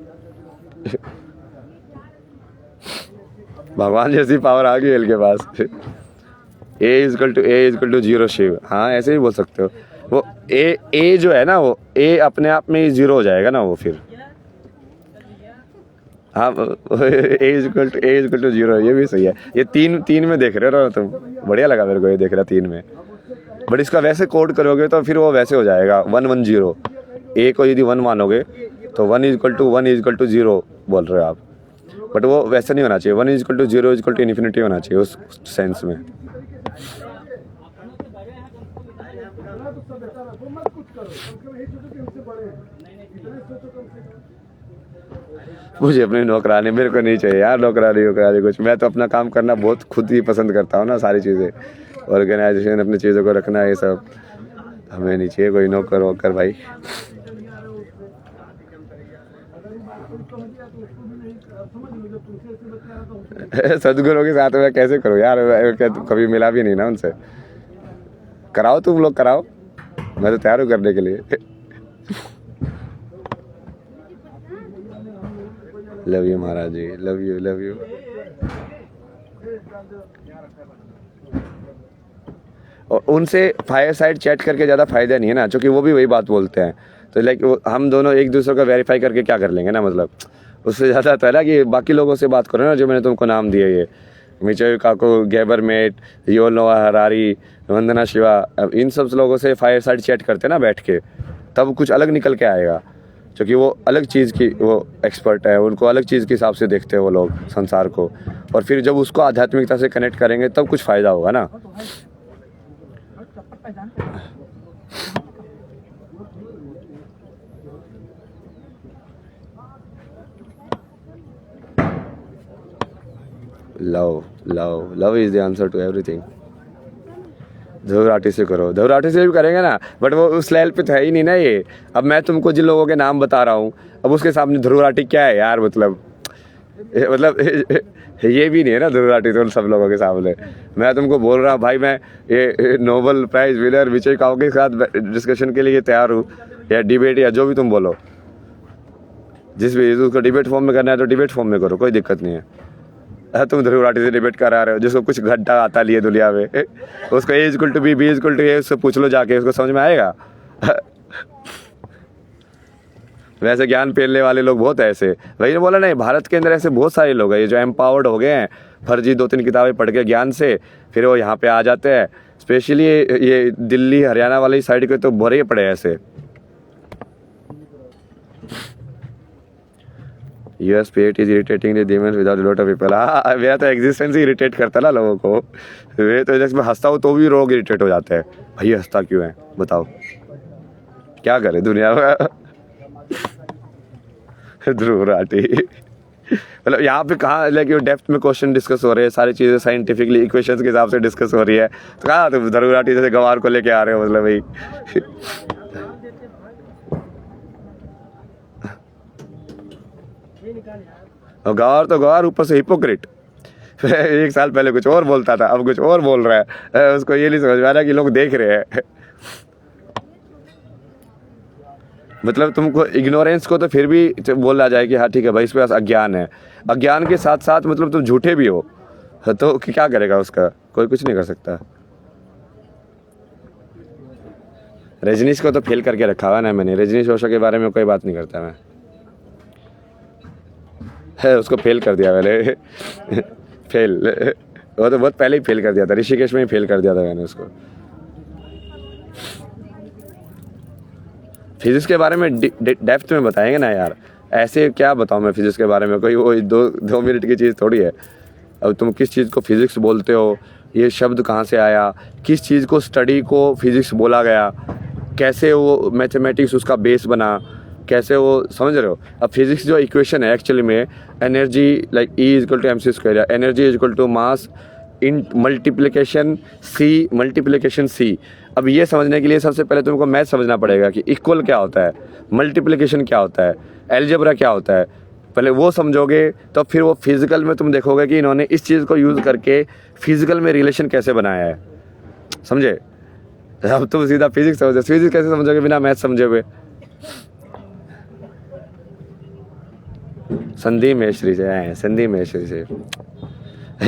भगवान जैसी पावर आ गई है इनके पास। ए इज इक्वल टू 0 शिव, हाँ ऐसे ही बोल सकते हो। वो ए जो है ना, वो ए अपने आप में ही 0 हो जाएगा ना वो फिर। हाँ, ए इज इक्वल टू 0, ये भी सही है। ये तीन में देख रहे हो ना तुम, बढ़िया लगा मेरे को ये देख रहा 3 में। बट इसका वैसे कोड करोगे तो फिर वो वैसे हो जाएगा 1 1 0। ए को यदि 1 मानोगे तो 1 इज इक्वल टू 0 बोल रहे हो आप। बट वो वैसे नहीं होना चाहिए, 1 is equal to 0 is equal to infinity होना चाहिए उस सेंस में। मुझे अपनी नौकरानी मेरे को नहीं चाहिए यार, नौकरानी कुछ। मैं तो अपना काम करना बहुत खुद ही पसंद करता हूँ ना, सारी चीज़ें, ऑर्गेनाइजेशन, अपनी चीज़ों को रखना, ये सब हमें नहीं चाहिए कोई नौकर वोकर भाई। सदगुरु के साथ मैं कैसे करूँ यार? कभी मिला भी नहीं ना उनसे। कराओ तुम लोग, कराओ, मैं तो तैयार हूँ करने के लिए। Love you Maharaj ji, love you. और उनसे फायर साइड चैट करके ज़्यादा फायदा नहीं है ना, क्योंकि वो भी वही बात बोलते हैं। तो लाइक हम दोनों एक दूसरे को वेरीफाई करके क्या कर लेंगे ना, मतलब उससे ज़्यादा तो है ना कि बाकी लोगों से बात करो ना, जो मैंने तुमको नाम दिए ये मिचेल काको, गैबरमेट, युवल नोआ हरारी, वंदना शिवा, अब इन सब लोगों से फायर साइड चैट करते ना बैठ के, तब कुछ अलग निकल के आएगा, क्योंकि वो अलग चीज़ की वो एक्सपर्ट है, उनको अलग चीज़ के हिसाब से देखते हैं वो लोग संसार को, और फिर जब उसको आध्यात्मिकता से कनेक्ट करेंगे तब कुछ फ़ायदा होगा ना। Love love love is the answer to everything. Dhruv Rathee से करो, ध्रुव राठी से भी करेंगे ना, बट वो उस लेवल पे तो है ही नहीं ना ये। अब मैं तुमको जिन लोगों के नाम बता रहा हूँ, अब उसके सामने ध्रुव राठी क्या है यार, मतलब ये भी नहीं है ना ध्रुव राठी तो उन सब लोगों के सामने। मैं तुमको बोल रहा हूँ भाई, मैं ये नोबेल प्राइज विनर विजय काओ के साथ डिस्कशन के लिए तैयार हूँ, या डिबेट या जो भी तुम बोलो, जिस भी उसको डिबेट फॉर्म में करना है तो डिबेट फॉर्म में करो, कोई दिक्कत नहीं है। तुम ध्रुव राठी से डिबेट करा रहे हो जिसको कुछ घंटा आता लिए दुनिया में, उसको a equal to b equal to a, उससे पूछ लो जाके, उसको समझ में आएगा। वैसे ज्ञान फैलने वाले लोग बहुत है ऐसे, वही ने बोला नहीं, भारत के अंदर ऐसे बहुत सारे लोग हैं ये जो एम्पावर्ड हो गए हैं, फर्जी 2-3 किताबें पढ़ के ज्ञान से फिर वो यहाँ पे आ जाते हैं। स्पेशली ये दिल्ली हरियाणा वाली साइड के तो भरे पड़े ऐसे। US pet is irritating the demons without a lot of people। हाँ, मेरा तो एग्जिस्टेंस ही इरिटेट करता ना लोगों को। वे तो जैसे मैं हंसता हूँ तो भी लोग इरिटेट हो जाते हैं, भाई हंसता क्यों है बताओ, क्या करे दुनिया में। ध्रुव राठी मतलब यहाँ पे कहाँ लाइक डेप्थ में क्वेश्चन डिस्कस हो रहे हैं, सारी चीज़ें साइंटिफिकली इक्वेशंस के हिसाब से डिस्कस हो रही है, तो कहाँ तुम ध्रुव राठी जैसे गंवार को लेके आ रहे हो, मतलब भाई। और गवार तो गवार, ऊपर से हिपोक्रेट। 1 साल पहले कुछ और बोलता था, अब कुछ और बोल रहा है, उसको ये नहीं समझ में आ रहा कि लोग देख रहे हैं। मतलब तुमको इग्नोरेंस को तो फिर भी बोला जाए कि हाँ ठीक है भाई इसके पास अज्ञान है, अज्ञान के साथ साथ मतलब तुम झूठे भी हो, तो क्या करेगा उसका, कोई कुछ नहीं कर सकता। रजनीश को तो फेल करके रखा हुआ ना मैंने, रजनीश ओशो के बारे में कोई बात नहीं करता मैं, है उसको फेल कर दिया मैंने। फेल, वो तो बहुत पहले ही फेल कर दिया था, ऋषिकेश में ही फेल कर दिया था मैंने उसको। फिजिक्स के बारे में डेप्थ में बताएंगे ना यार, ऐसे क्या बताऊँ मैं फिजिक्स के बारे में, कोई वो 2 मिनट की चीज़ थोड़ी है। अब तुम किस चीज़ को फिजिक्स बोलते हो, ये शब्द कहाँ से आया, किस चीज़ को स्टडी को फिजिक्स बोला गया, कैसे वो मैथमेटिक्स उसका बेस बना, कैसे वो समझ रहे हो। अब फिजिक्स जो इक्वेशन है एक्चुअली में, energy like E equal to mc², या energy equal to mass in multiplication C। अब ये समझने के लिए सबसे पहले तुमको मैथ समझना पड़ेगा कि इक्वल क्या होता है, मल्टीप्लिकेशन क्या होता है, अलजेब्रा क्या होता है। पहले वो समझोगे तो फिर वो फिजिकल में तुम देखोगे कि इन्होंने इस चीज़ को यूज़ करके फिजिकल में रिलेशन कैसे बनाया है, समझे। अब तुम सीधा फिजिक्स समझो, फिजिक्स कैसे समझोगे बिना मैथ समझे हुए। संदीप महेश्वरी से, संदीप महेश्वरी से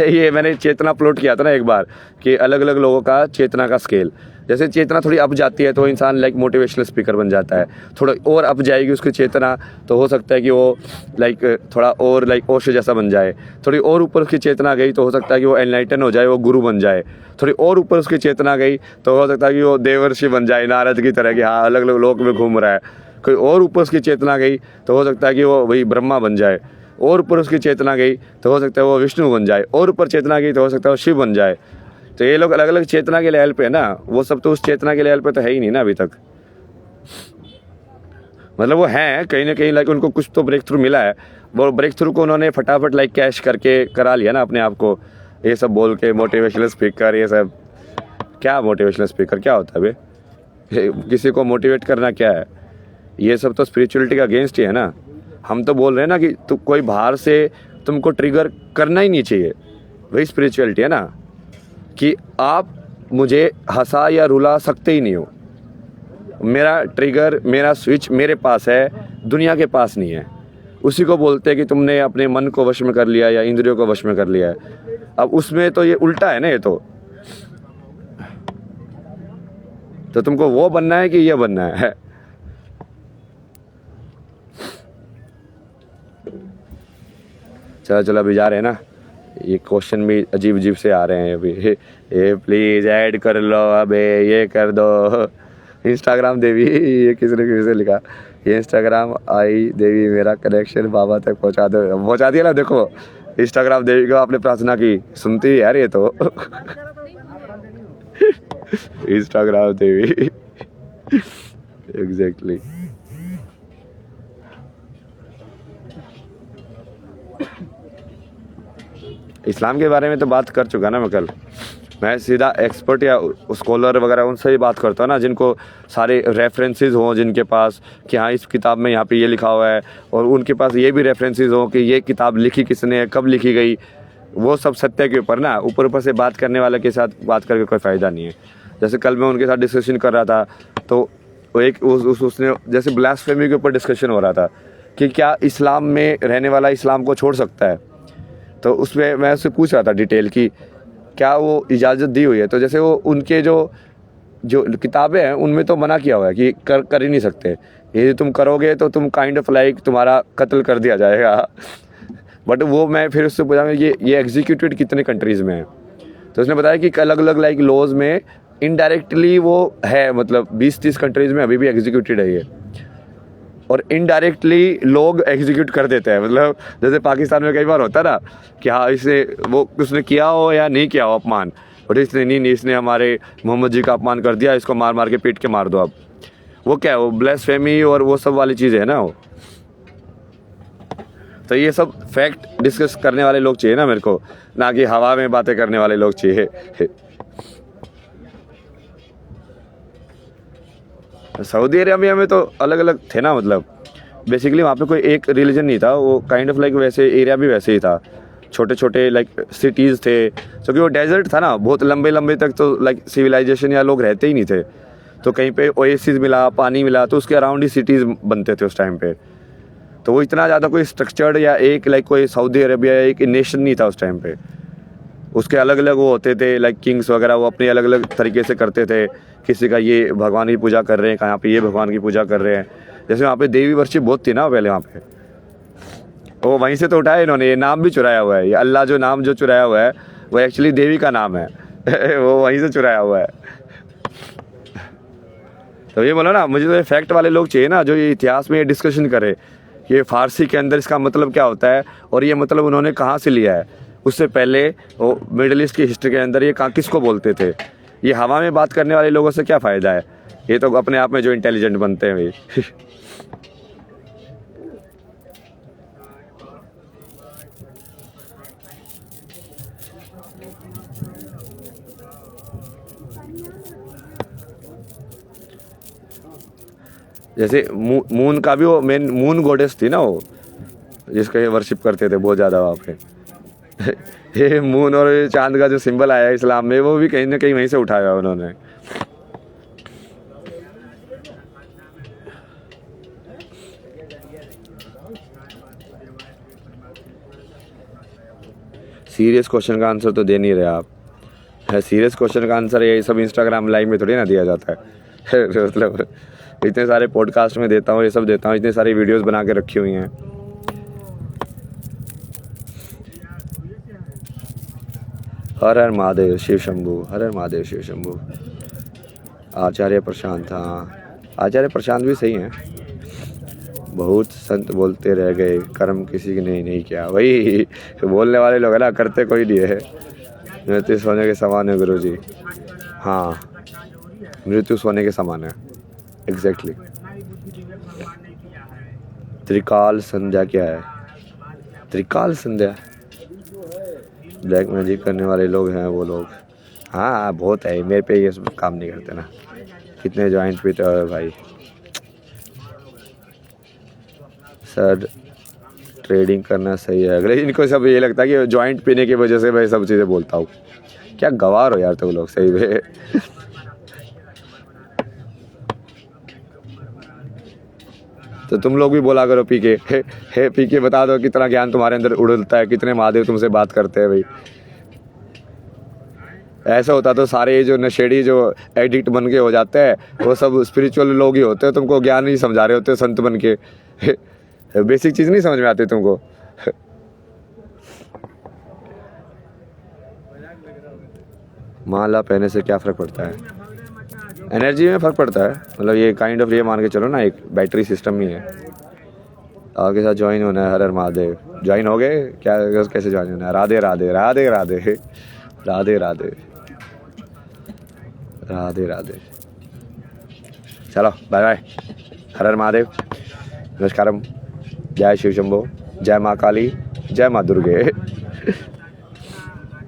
ये मैंने चेतना प्लॉट किया था ना एक बार, कि अलग अलग लोगों का चेतना का स्केल, जैसे चेतना थोड़ी अप जाती है तो इंसान लाइक मोटिवेशनल स्पीकर बन जाता है, थोड़ा और अप जाएगी उसकी चेतना तो हो सकता है कि वो लाइक थोड़ा और लाइक ओशो जैसा बन जाए, थोड़ी और ऊपर उसकी चेतना गई तो हो सकता है कि वो एनलाइटन हो जाए, वो गुरु बन जाए, थोड़ी और ऊपर उसकी चेतना गई तो हो सकता है कि वो देवर्षि बन जाए, नारद की तरह कि हाँ अलग अलग लोक में घूम रहा है। कोई और ऊपर उसकी चेतना गई तो हो सकता है कि वो वही ब्रह्मा बन जाए, और ऊपर उसकी चेतना गई तो हो सकता है वो विष्णु बन जाए, और ऊपर चेतना गई तो हो सकता है वो शिव बन जाए। तो ये लोग अलग अलग चेतना के लेवल पे है ना, वो सब तो उस चेतना के लेवल पे तो है ही नहीं ना अभी तक। मतलब वो हैं कहीं ना कहीं लाइक उनको कुछ तो ब्रेक थ्रू मिला है, वो ब्रेक थ्रू को उन्होंने फटाफट लाइक कैश करके करा लिया ना अपने आप को, ये सब बोल के मोटिवेशनल स्पीकर, ये सब क्या मोटिवेशनल स्पीकर क्या होता है बे, किसी को मोटिवेट करना क्या है, ये सब तो स्पिरिचुअलिटी का अगेंस्ट ही है ना। हम तो बोल रहे हैं ना कि तू कोई बाहर से तुमको ट्रिगर करना ही नहीं चाहिए, वही स्पिरिचुअलिटी है ना, कि आप मुझे हंसा या रुला सकते ही नहीं हो, मेरा ट्रिगर मेरा स्विच मेरे पास है, दुनिया के पास नहीं है। उसी को बोलते हैं कि तुमने अपने मन को वश में कर लिया या इंद्रियों को वश में कर लिया है। अब उसमें तो ये उल्टा है ना, ये तो तुमको वो बनना है कि ये बनना है। चलो चलो अभी जा रहे हैं ना, ये क्वेश्चन भी अजीब अजीब से आ रहे हैं अभी। ये प्लीज़ ऐड कर लो, अबे ये कर दो। इंस्टाग्राम देवी, ये किसने लिखा, ये इंस्टाग्राम आई देवी मेरा कनेक्शन बाबा तक पहुंचा दो। पहुंचा दिया ना, देखो इंस्टाग्राम देवी को आपने प्रार्थना की, सुनती है यार ये तो। इंस्टाग्राम देवी एग्जैक्टली। इस्लाम के बारे में तो बात कर चुका ना मैं कल। मैं सीधा एक्सपर्ट या स्कॉलर वगैरह उनसे ही बात करता हूँ ना, जिनको सारे रेफरेंसेस हों, जिनके पास कि हाँ इस किताब में यहाँ पे ये लिखा हुआ है, और उनके पास ये भी रेफरेंसेस हों कि ये किताब लिखी किसने है, कब लिखी गई, वो सब सत्य के ऊपर ना। ऊपर ऊपर से बात करने वाले के साथ बात करके कोई फ़ायदा नहीं है। जैसे कल मैं उनके साथ डिस्कशन कर रहा था, तो वो एक उसने जैसे ब्लास्फेमी के ऊपर डिस्कशन हो रहा था कि क्या इस्लाम में रहने वाला इस्लाम को छोड़ सकता है। तो उसमें मैं उससे पूछ रहा था डिटेल कि क्या वो इजाज़त दी हुई है। तो जैसे वो उनके जो किताबें हैं उनमें तो मना किया हुआ है कि कर ही नहीं सकते, ये तुम करोगे तो तुम काइंड ऑफ लाइक तुम्हारा कत्ल कर दिया जाएगा। बट वो मैं फिर उससे पूछा ये एग्जीक्यूटेड कितने कंट्रीज़ में है। तो उसने बताया कि अलग अलग लाइक लॉज में इनडायरेक्टली वो है, मतलब 20-30 कंट्रीज़ में अभी भी एग्जीक्यूटेड है ये, और इनडायरेक्टली लोग एग्जीक्यूट कर देते हैं। मतलब जैसे पाकिस्तान में कई बार होता है ना कि हाँ इसे वो उसने किया हो या नहीं किया हो अपमान, बट इसने नहीं इसने हमारे मोहम्मद जी का अपमान कर दिया, इसको मार मार के पीट के मार दो। अब वो क्या है, वो ब्लास्फेमी और वो सब वाली चीज़ें है ना वो। तो ये सब फैक्ट डिस्कस करने वाले लोग चाहिए ना मेरे को, ना कि हवा में बातें करने वाले लोग चाहिए। सऊदी अरेबिया में तो अलग अलग थे ना, मतलब बेसिकली वहाँ पे कोई एक रिलीजन नहीं था, वो काइंड ऑफ लाइक वैसे एरिया भी वैसे ही था, छोटे छोटे लाइक सिटीज़ थे, क्योंकि वो डेजर्ट था ना, बहुत लंबे लंबे तक तो लाइक सिविलाइजेशन या लोग रहते ही नहीं थे। तो कहीं पे ओएसिस मिला, पानी मिला, तो उसके अराउंड ही सिटीज़ बनते थे उस टाइम पे। तो वो इतना ज़्यादा कोई स्ट्रक्चर्ड या एक लाइक कोई सऊदी अरेबिया एक नेशन नहीं था उस टाइम पे। उसके अलग अलग वो होते थे लाइक किंग्स वगैरह, वो अपने अलग अलग तरीके से करते थे। किसी का ये भगवान की पूजा कर रहे हैं, यहाँ पे ये भगवान की पूजा कर रहे हैं। जैसे वहाँ पे देवी वर्शिप बहुत थी ना पहले वहाँ पे, वो वहीं से तो उठाया इन्होंने, ये नाम भी चुराया हुआ है। ये अल्लाह जो नाम जो चुराया हुआ है वो एक्चुअली देवी का नाम है। वो वहीं से चुराया हुआ है। तो ये बोलो ना, मुझे तो ये फैक्ट वाले लोग चाहिए ना, जो ये इतिहास में ये डिस्कशन करे, ये फ़ारसी के अंदर इसका मतलब क्या होता है और ये मतलब उन्होंने कहाँ से लिया है। उससे पहले वो मिडल ईस्ट की हिस्ट्री के अंदर ये कहाँ किसको बोलते थे। ये हवा में बात करने वाले लोगों से क्या फ़ायदा है, ये तो अपने आप में जो इंटेलिजेंट बनते हैं भाई। जैसे मून का भी वो मेन मून गॉडेस थी ना वो, जिसका ये वर्शिप करते थे बहुत ज़्यादा वहाँ पे। ये मून और चांद का जो सिंबल आया है इस्लाम में, वो भी कहीं ना कहीं वहीं से उठाया उन्होंने। सीरियस क्वेश्चन का आंसर तो दे नहीं रहे आप। है सीरियस क्वेश्चन का आंसर ये सब इंस्टाग्राम लाइव में थोड़ी ना दिया जाता है। मतलब इतने सारे पॉडकास्ट में देता हूँ, ये सब देता हूँ, इतने सारी वीडियोस बना के रखी हुई हैं। हर हर महादेव शिव शंभू, हर हर महादेव शिव शंभू। आचार्य प्रशांत, हाँ आचार्य प्रशांत भी सही हैं। बहुत संत बोलते रह गए, कर्म किसी ने नहीं किया। वही बोलने वाले लोग है ना, करते कोई नहीं है। मृत्यु सोने के समान है गुरु जी। हाँ मृत्यु सोने के समान है, एग्जैक्टली। त्रिकाल संध्या क्या है? त्रिकाल संध्या ब्लैक मैजिक करने वाले लोग हैं वो लोग। हाँ बहुत है, मेरे पे ये सब काम नहीं करते ना। कितने जॉइंट पीते हो भाई। सर ट्रेडिंग करना सही है, अगले इनको सब ये लगता है कि जॉइंट पीने की वजह से मैं सब चीज़ें बोलता हूँ। क्या गवार हो यार तुम लोग सही में। तो तुम लोग भी बोला करो पी के, हे पी के बता दो कितना ज्ञान तुम्हारे अंदर उड़ता है, कितने महादेव तुमसे बात करते हैं भाई। ऐसा होता तो सारे जो नशेड़ी जो एडिक्ट बन के हो जाते हैं वो सब स्पिरिचुअल लोग ही होते हैं, तुमको ज्ञान नहीं समझा रहे होते संत बन के। बेसिक चीज़ नहीं समझ में आती तुमको? माला पहनने से क्या फ़र्क पड़ता है? एनर्जी में फ़र्क पड़ता है, मतलब ये काइंड ऑफ ये मान के चलो ना, एक बैटरी सिस्टम ही है। आपके साथ ज्वाइन होना है, हर हर महादेव। ज्वाइन हो गए क्या? कैसे ज्वाइन होना है? राधे राधे राधे राधे राधे राधे राधे राधे। चलो बाय बाय, हर हर महादेव, नमस्कारम, जय शिव शंभो, जय माँ काली, जय माँ दुर्गे।